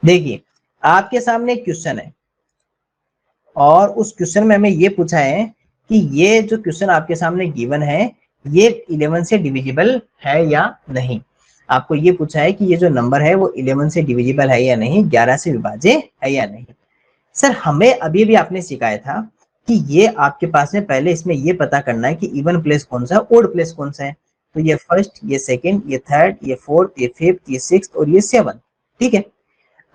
देखिए आपके सामने एक क्वेश्चन है और उस क्वेश्चन में हमें ये पूछा है कि ये जो क्वेश्चन आपके सामने गिवन है ये 11 से डिविजिबल है या नहीं। आपको ये पूछा है कि ये जो नंबर है वो 11 से डिविजिबल है या नहीं, 11 से विभाज्य है या नहीं। सर हमें अभी भी आपने सिखाया था कि ये आपके पास में पहले इसमें ये पता करना है कि इवन प्लेस कौन सा है, ओड प्लेस कौन सा है। तो ये फर्स्ट, ये सेकंड, ये थर्ड, ये फोर्थ, ये फिफ्थ, ये सिक्स्थ और ये सेवन। ठीक है।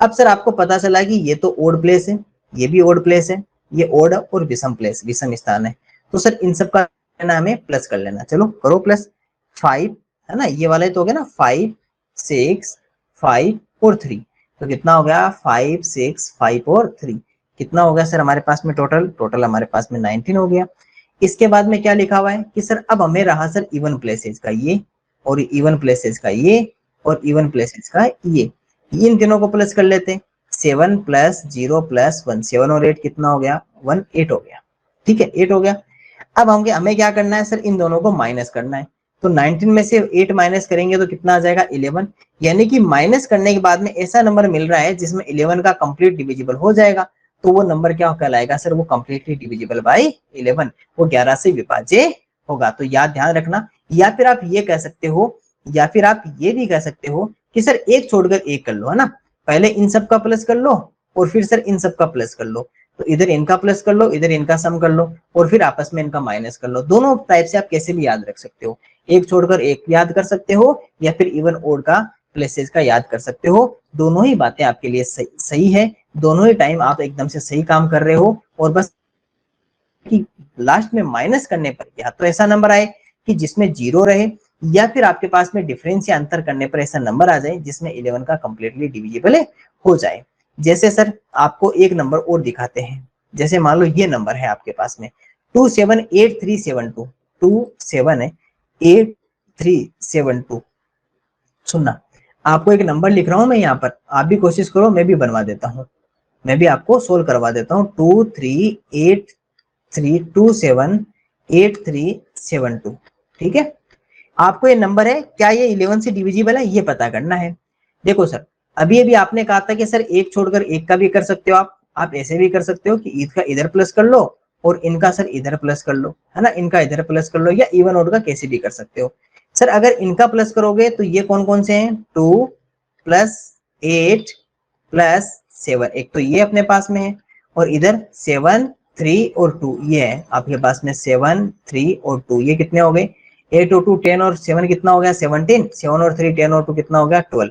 अब सर आपको पता चला कि ये तो ओड प्लेस है, ये भी ओड प्लेस है, ये ओड और विषम प्लेस, विषम स्थान है। तो सर इन सब का ना हमें प्लस कर लेना। चलो करो प्लस। 5 है ना, ये वाला तो हो गया ना, 5 6 5 और 3। तो कितना हो गया, 5 6 5 और 3 कितना हो गया सर हमारे पास में टोटल हमारे पास में 19 हो गया। इसके बाद में क्या लिखा हुआ है कि सर अब हमें रहा सर इवन प्लेसेस का ये, और इवन प्लेसेस का ये, और इवन प्लेसेस का ये, इन तीनों को प्लस कर लेते हैं। 7 प्लस 0 प्लस 1, 7 और 8 कितना हो गया, 1 8 हो गया। ठीक है, 8 हो गया। अब हमें क्या करना है सर, इन दोनों को माइनस करना है। तो 19 में से 8 माइनस करेंगे तो कितना आ जाएगा, 11। यानी कि माइनस करने के बाद में ऐसा नंबर मिल रहा है जिसमें 11 का कंप्लीट डिविजिबल हो जाएगा। तो वो नंबर क्या कहलाएगा सर, वो कंप्लीटली डिविजिबल बाय 11, वो 11 से विभाज्य होगा। तो याद ध्यान रखना। या फिर आप ये कह सकते हो, या फिर आप ये भी कह सकते हो कि सर एक छोड़कर एक कर लो, है ना। पहले इन सब का प्लस कर लो और फिर सर इन सब का प्लस कर लो। तो इधर इनका प्लस कर लो, इधर इनका सम कर लो और फिर आपस में इनका माइनस कर लो। दोनों टाइप से आप कैसे भी याद रख सकते हो, एक छोड़कर एक याद कर सकते हो या फिर इवन ओड का प्लेसेस का याद कर सकते हो। दोनों ही बातें आपके लिए सही है, दोनों ही टाइम आप एकदम से सही काम कर रहे हो। और बस कि लास्ट में माइनस करने पर या तो ऐसा नंबर आए कि जिसमें 0 रहे, या फिर आपके पास में डिफरेंस या अंतर करने पर ऐसा नंबर आ जाए जिसमें 11 का कंप्लीटली डिविजिबल हो जाए। जैसे सर आपको एक नंबर और दिखाते हैं। जैसे मान लो ये नंबर है आपके पास में 278372, 278372। सुनना, आपको एक नंबर लिख रहा हूं मैं यहाँ पर, आप भी कोशिश करो, मैं भी बनवा देता हूँ, मैं भी आपको सोल्व करवा देता हूँ। 2383278372। ठीक है। आपको ये नंबर है, क्या ये 11 से डिविजिबल है ये पता करना है। देखो सर अभी अभी आपने कहा था कि सर एक छोड़कर एक का भी कर सकते हो आप ऐसे भी कर सकते हो कि ईद का इधर प्लस कर लो और इनका सर इधर प्लस कर लो, है ना, इनका इधर प्लस कर लो, या इवन ओड का कैसे भी कर सकते हो। सर अगर इनका प्लस करोगे तो ये कौन कौन से हैं, 2 प्लस 8 प्लस 7, एक तो ये अपने पास में है, और इधर 7 3 और 2 ये है आपके पास में, 7 3 और 2 ये कितने हो गए, 8 और 2 10 और 7 कितना हो गया 17, 7 और 3 10 और 2 कितना हो गया 12।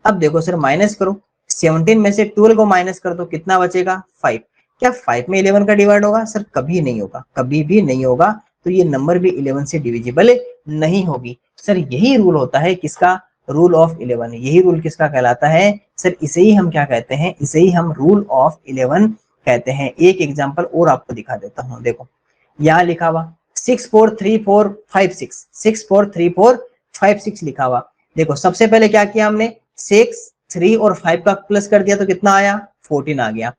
अब देखो सर माइनस करो, 17 में से 12 को माइनस कर दो, कितना बचेगा 5। क्या 5 में 11 का डिवाइड होगा, सर कभी नहीं होगा, कभी भी नहीं होगा। तो ये नंबर भी 11 से डिविजिबल नहीं होगी। सर यही रूल होता है किसका, रूल ऑफ 11। यही रूल किसका कहलाता है सर, इसे ही हम क्या कहते हैं, इसे ही हम रूल ऑफ 11 कहते हैं। एक एग्जांपल और आपको दिखा देता हूं, देखो यहाँ लिखा हुआ 64345 64345 लिखा हुआ। देखो सबसे पहले क्या किया हमने, 6 3 और 5 का प्लस कर दिया तो कितना आया 14 आ गया।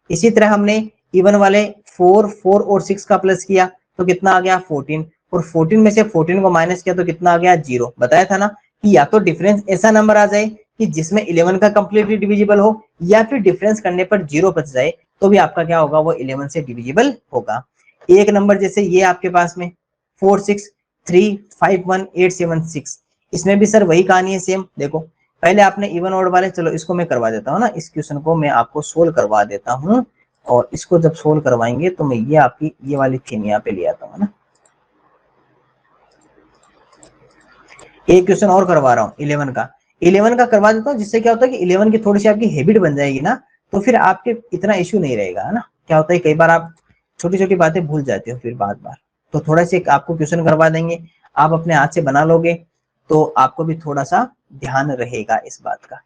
इसी तरह हमने इवन वाले 4 4 और 6 का प्लस किया तो कितना आ गया 14, और 14 में से 14 को माइनस किया तो कितना आ गया 0। बताया था ना कि या तो डिफरेंस ऐसा नंबर आ जाए कि जिसमें 11 का कंप्लीटली डिविजिबल हो, या फिर डिफरेंस करने पर 0 बच जाए तो भी आपका क्या होगा, वो 11 से डिविजिबल होगा। एक नंबर जैसे ये आपके पास में 4635186, इसमें भी सर वही कहानी है सेम। देखो पहले आपने इवन ऑड वाले, चलो इसको मैं करवा देता हूँ ना, इस क्वेश्चन को मैं आपको सोल्व करवा देता हूँ, और इसको जब सोल्व करवाएंगे तो मैं ये आपकी ये वाली थीम यहाँ पे ले आता हूँ ना। एक क्वेश्चन और करवा रहा हूँ 11 का, 11 का करवा देता हूँ, जिससे क्या होता है कि 11 की थोड़ी सी आपकी हैबिट बन जाएगी ना, तो फिर आपके इतना इश्यू नहीं रहेगा, है ना। क्या होता है कई बार आप छोटी छोटी बातें भूल जाते हो फिर बार, तो थोड़ा सा आपको क्वेश्चन करवा देंगे, आप अपने हाथ से बना लोगे तो आपको भी थोड़ा सा ध्यान रहेगा इस बात का।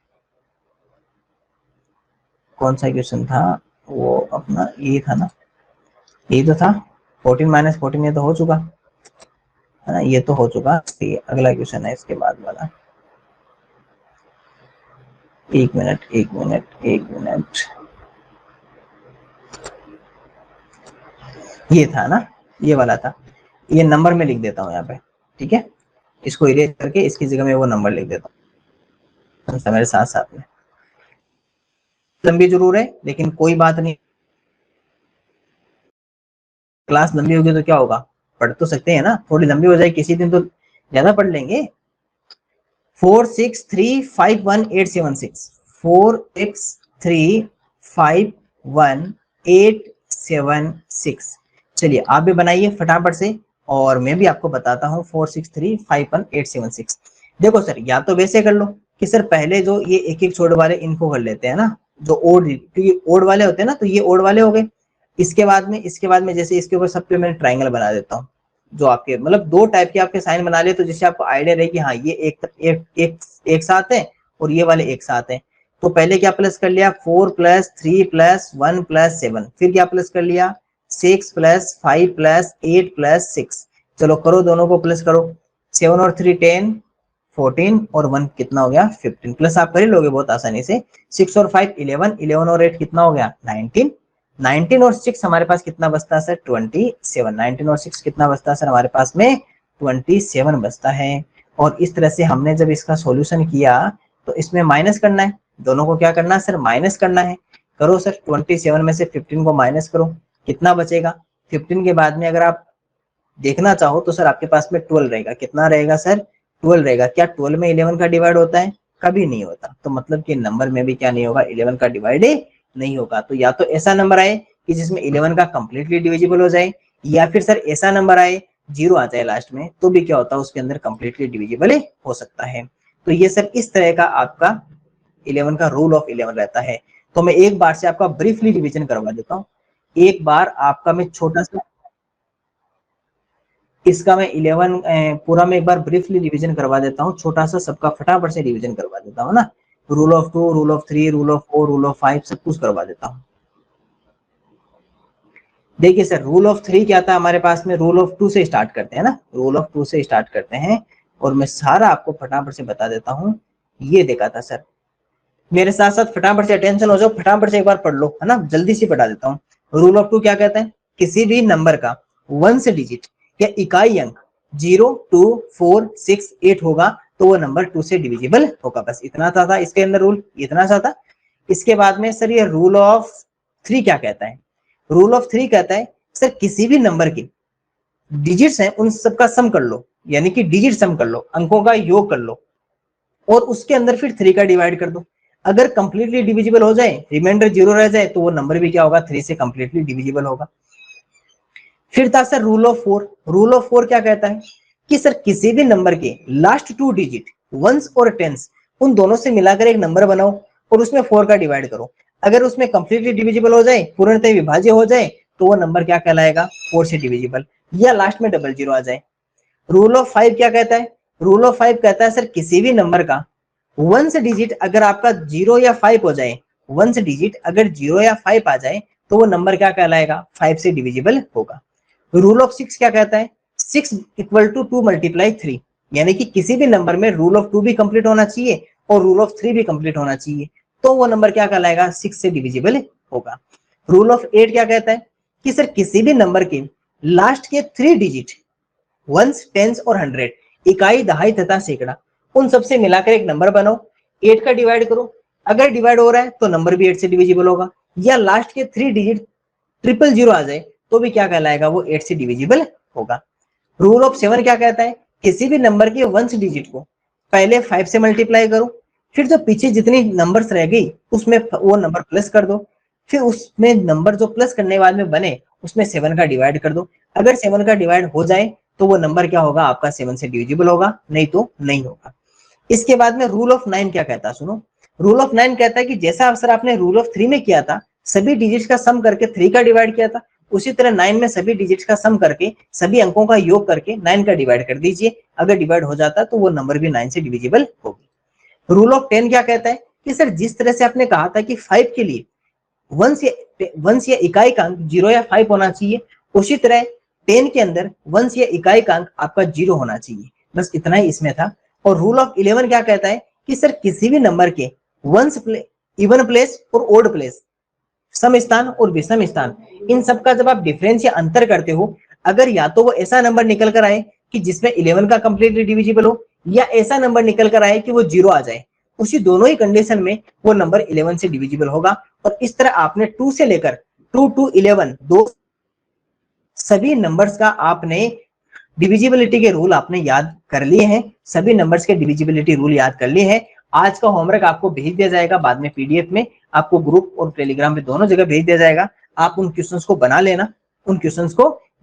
कौन सा क्वेश्चन था वो, अपना ये था ना, ये तो था 14 - 14, ये तो हो चुका है ना, ये तो हो चुका। ये अगला क्वेश्चन है इसके बाद वाला। एक मिनट, ये था ना, ये वाला था। ये नंबर में लिख देता हूँ यहाँ पे, ठीक है, इसको इरेज करके इसकी जगह में वो नंबर लिख देता हूँ मेरे साथ साथ में। लंबी जरूर है लेकिन कोई बात नहीं, क्लास लंबी होगी तो क्या होगा, पढ़ तो सकते हैं ना, थोड़ी लंबी हो जाए किसी दिन तो ज्यादा पढ़ लेंगे। 4635186, 4635186। चलिए आप भी बनाइए फटाफट से, और मैं भी आपको बताता हूँ 4635186। देखो सर, या तो वैसे कर लो कि सर पहले जो ये एक एक छोड़ वाले इनको कर लेते हैं ना, जो ओड, क्योंकि ओड वाले होते हैं ना, तो ये ओड वाले हो गए। इसके बाद में जैसे इसके ऊपर सब पे मैं ट्राइंगल बना देता हूँ, जो आपके मतलब दो टाइप के आपके साइन बना लिए, तो जिससे आपको आइडिया रहे कि हाँ ये एक साथ है और ये वाले एक साथ है। तो पहले क्या प्लस कर लिया, 4 + 3 + 1 + 7, फिर क्या प्लस कर लिया, 6 + 5 + 8 + 6। चलो करो, दोनों को प्लस करो, 7 और 3 10, 14 और 1 कितना हो गया 15, प्लस आप कर ही लोगे बहुत आसानी से। 6 और 5 11, 11 और 8 कितना हो गया 19, 19 और 6 हमारे पास कितना बचता है सर 27, 19 और 6 कितना बचता है सर हमारे पास में 27 बचता है। और इस तरह से हमने जब इसका सॉल्यूशन किया तो इसमें माइनस करना है, दोनों को क्या करना है सर माइनस करना है। करो सर, 27 में से 15 को माइनस करो, कितना बचेगा। 15 के बाद में अगर आप देखना चाहो तो सर आपके पास में 12 रहेगा, कितना रहेगा सर 12 रहेगा। क्या 12 में 11 का डिवाइड होता है, कभी नहीं होता, तो मतलब कि नंबर में भी क्या नहीं होगा 11 का डिवाइड नहीं होगा। तो या तो ऐसा नंबर आए कि जिसमें 11 का कंप्लीटली डिविजिबल हो जाए, या फिर सर ऐसा नंबर आए 0 आ जाए लास्ट में, तो भी क्या होता है उसके अंदर कंप्लीटली डिविजिबल हो सकता है। तो ये सर इस तरह का आपका 11 का रूल ऑफ 11 रहता है। तो मैं एक बार से आपका ब्रीफली रिविजन करवा देता हूँ, एक बार आपका मैं छोटा सा इसका मैं 11 पूरा मैं एक बार ब्रीफली रिवीजन करवा देता हूँ, छोटा सा सबका फटाफट से रिवीजन करवा देता हूँ ना। Rule of 2, rule of 3, rule of 4, rule of 5 सब कुछ करवा देता हूँ। देखिए सर, रूल ऑफ 3 क्या था हमारे पास में, रूल ऑफ 2 से स्टार्ट करते हैं ना, रूल ऑफ 2 से स्टार्ट करते हैं, और मैं सारा आपको फटाफट से बता देता हूँ। ये देखा था सर, मेरे साथ साथ फटाफट से अटेंशन हो जाओ, फटाफट से एक बार पढ़ लो, है ना, जल्दी से बता देता हूँ। रूल ऑफ 2 क्या कहता है, किसी भी नंबर का वंश डिजिट या इकाई अंक 0 2 4 6 8 होगा तो वो नंबर 2 से डिविजिबल होगा। बस इतना सा था इसके अंदर रूल, इतना सा था। इसके बाद में सर ये रूल ऑफ 3 क्या कहता है, रूल ऑफ 3 कहता है सर किसी भी नंबर के डिजिट्स हैं उन सबका सम कर लो, यानी कि डिजिट सम कर लो, अंकों का योग कर लो, और उसके अंदर फिर 3 का डिवाइड कर दो। अगर कंप्लीटली डिविजिबल हो जाए, रिमाइंडर 0 रह जाए, तो वो नंबर भी क्या होगा 3 से कंप्लीटली डिविजिबल होगा। फिर था sir rule of 4, rule of 4 क्या कहता है कि सर किसी भी नंबर के लास्ट 2 डिजिट वंस और टेंस उन दोनों से मिलाकर एक नंबर बनाओ और उसमें 4 का डिवाइड करो। अगर उसमें कंप्लीटली डिविजिबल हो जाए, पूर्णतः विभाज्य हो जाए, तो वो नंबर क्या कहलाएगा 4 से डिविजिबल, या लास्ट में डबल 0 आ जाए। रूल ऑफ 5 क्या कहता है, रूल ऑफ 5 कहता है सर किसी भी नंबर का वंस डिजिट अगर आपका 0 या 5 हो जाए, वंस डिजिट अगर 0 या 5 आ जाए, तो वो नंबर क्या कहलाएगा 5 से डिविजिबल होगा। रूल ऑफ 6 क्या कहता है, 6 = 2 × 3, यानी कि किसी भी नंबर में रूल ऑफ 2 भी कंप्लीट होना चाहिए और रूल ऑफ 3 भी कंप्लीट होना चाहिए, तो वो नंबर क्या कहलाएगा 6 से डिविजिबल होगा। रूल ऑफ 8 क्या कहता है कि सर किसी भी नंबर के लास्ट के 3 डिजिट वंस, टेंस और 100, इकाई, दहाई तथा सैकड़ा, उन सबसे मिलाकर एक नंबर बनाओ, 8 का डिवाइड करो, अगर डिवाइड हो रहा है तो नंबर भी 8 से डिविजिबल होगा, या लास्ट के 3 डिजिट 000 आ जाए तो भी क्या कहलाएगा, वो 8 से डिविजिबल होगा। रूल ऑफ 7 क्या कहता है, किसी भी नंबर के वंस डिजिट को पहले 5 से मल्टीप्लाई करो, फिर जो पीछे जितनी नंबर्स रह गई उसमें वो नंबर प्लस कर दो, फिर उसमें नंबर जो प्लस करने वाले में बने उसमें 7 का डिवाइड कर दो, अगर 7 का डिवाइड हो जाए तो वो नंबर क्या होगा, आपका 7 से डिविजिबल होगा, नहीं तो नहीं होगा। इसके बाद में रूल ऑफ 9 क्या कहता है, सुनो। रूल ऑफ 9 कहता है कि जैसा अवसर आपने रूल ऑफ 3 में किया था, सभी डिजिट्स का सम करके 3 का डिवाइड किया था, उसी तरह 9 में सभी डिजिट्स का सम करके सभी अंकों का योग करके 9 का डिवाइड कर दीजिए, अगर डिवाइड हो जाता तो वो नंबर भी 9 से डिविजिबल होगी। रूल ऑफ 10 क्या कहता है कि सर जिस तरह से आपने कहा था कि 5 के लिए वंश या इकाई का अंक 0 या 5 होना चाहिए, उसी तरह 10 के अंदर वंश या इकाई का अंक आपका 0 होना चाहिए, बस इतना ही इसमें था। और रूल ऑफ 11 क्या कहता है कि सर किसी भी नंबर के वंस इवन प्लेस और ओड प्लेस, सम स्थान और विषम स्थान, इन सब का जब आप डिफरेंस या अंतर करते हो, अगर या तो वो ऐसा नंबर निकल कर आए कि जिसमें 11 का कंप्लीटली डिविजिबल हो, या ऐसा नंबर निकल कर आए कि वो 0 आ जाए, उसी दोनों ही कंडीशन में वो नंबर 11 से डिविजिबल होगा। और इस तरह आपने 2 से लेकर 2 to 11 दो सभी नंबर्स का आपने डिविजिबिलिटी के रूल आपने याद कर लिए हैं, सभी नंबर्स के डिविजिबिलिटी रूल याद कर लिए हैं। आज का होमवर्क आपको भेज दिया जाएगा, बाद में पीडीएफ में आपको ग्रुप और टेलीग्राम पे दोनों जगह भेज दिया जाएगा। आप उन क्वेश्चंस को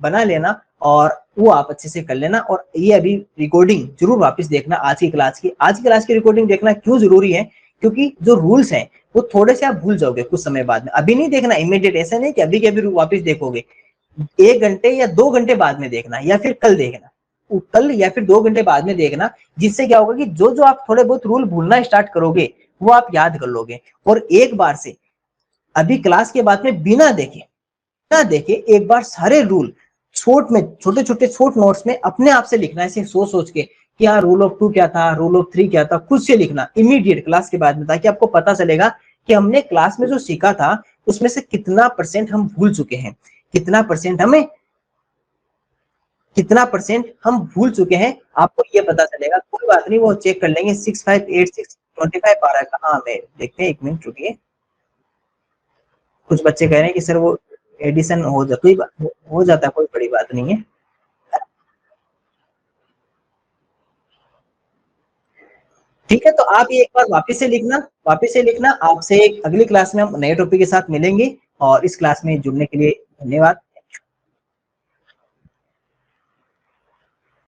बना लेना और वो आप अच्छे से कर लेना। और ये अभी रिकॉर्डिंग जरूर वापस देखना, आज की क्लास की रिकॉर्डिंग देखना क्यों जरूरी है, क्योंकि जो रूल्स हैं वो थोड़े से आप भूल जाओगे कुछ समय बाद में, अभी नहीं देखना इमीडिएट, ऐसा नहीं कि अभी के अभी वापस देखोगे, 1 घंटे या 2 घंटे बाद में देखना, या फिर कल देखना, कल या फिर 2 घंटे बाद में देखना, जिससे क्या होगा कि जो जो आप थोड़े बहुत रूल भूलना स्टार्ट करोगे वो आप याद कर लोगे। और एक बार से अभी क्लास के बाद में बिना देखे एक बार सारे रूल छोटे छोटे शॉर्ट नोट्स में अपने आप से लिखना, ऐसे सोच के कि हाँ रूल ऑफ 2 क्या था, रूल ऑफ 3 क्या था, खुद से लिखना इमीडिएट क्लास के बाद में, ताकि आपको पता चलेगा कि हमने क्लास में जो सीखा था उसमें से कितना परसेंट हम भूल चुके हैं, कितना परसेंट हम भूल चुके हैं, आपको ये पता चलेगा। कोई बात नहीं, वो चेक कर लेंगे। 658625 आ रहा है कहाँ में, देखते हैं, 1 मिनट रुकिए। कुछ बच्चे कह रहे हैं कि सर वो एडिशन हो जाता है, कोई बड़ी बात नहीं है। ठीक है, तो आप ये एक बार वापस से लिखना। आपसे एक अगली क्लास में हम नए टॉपिक के साथ मिलेंगे, और इस क्लास में जुड़ने के लिए धन्यवाद।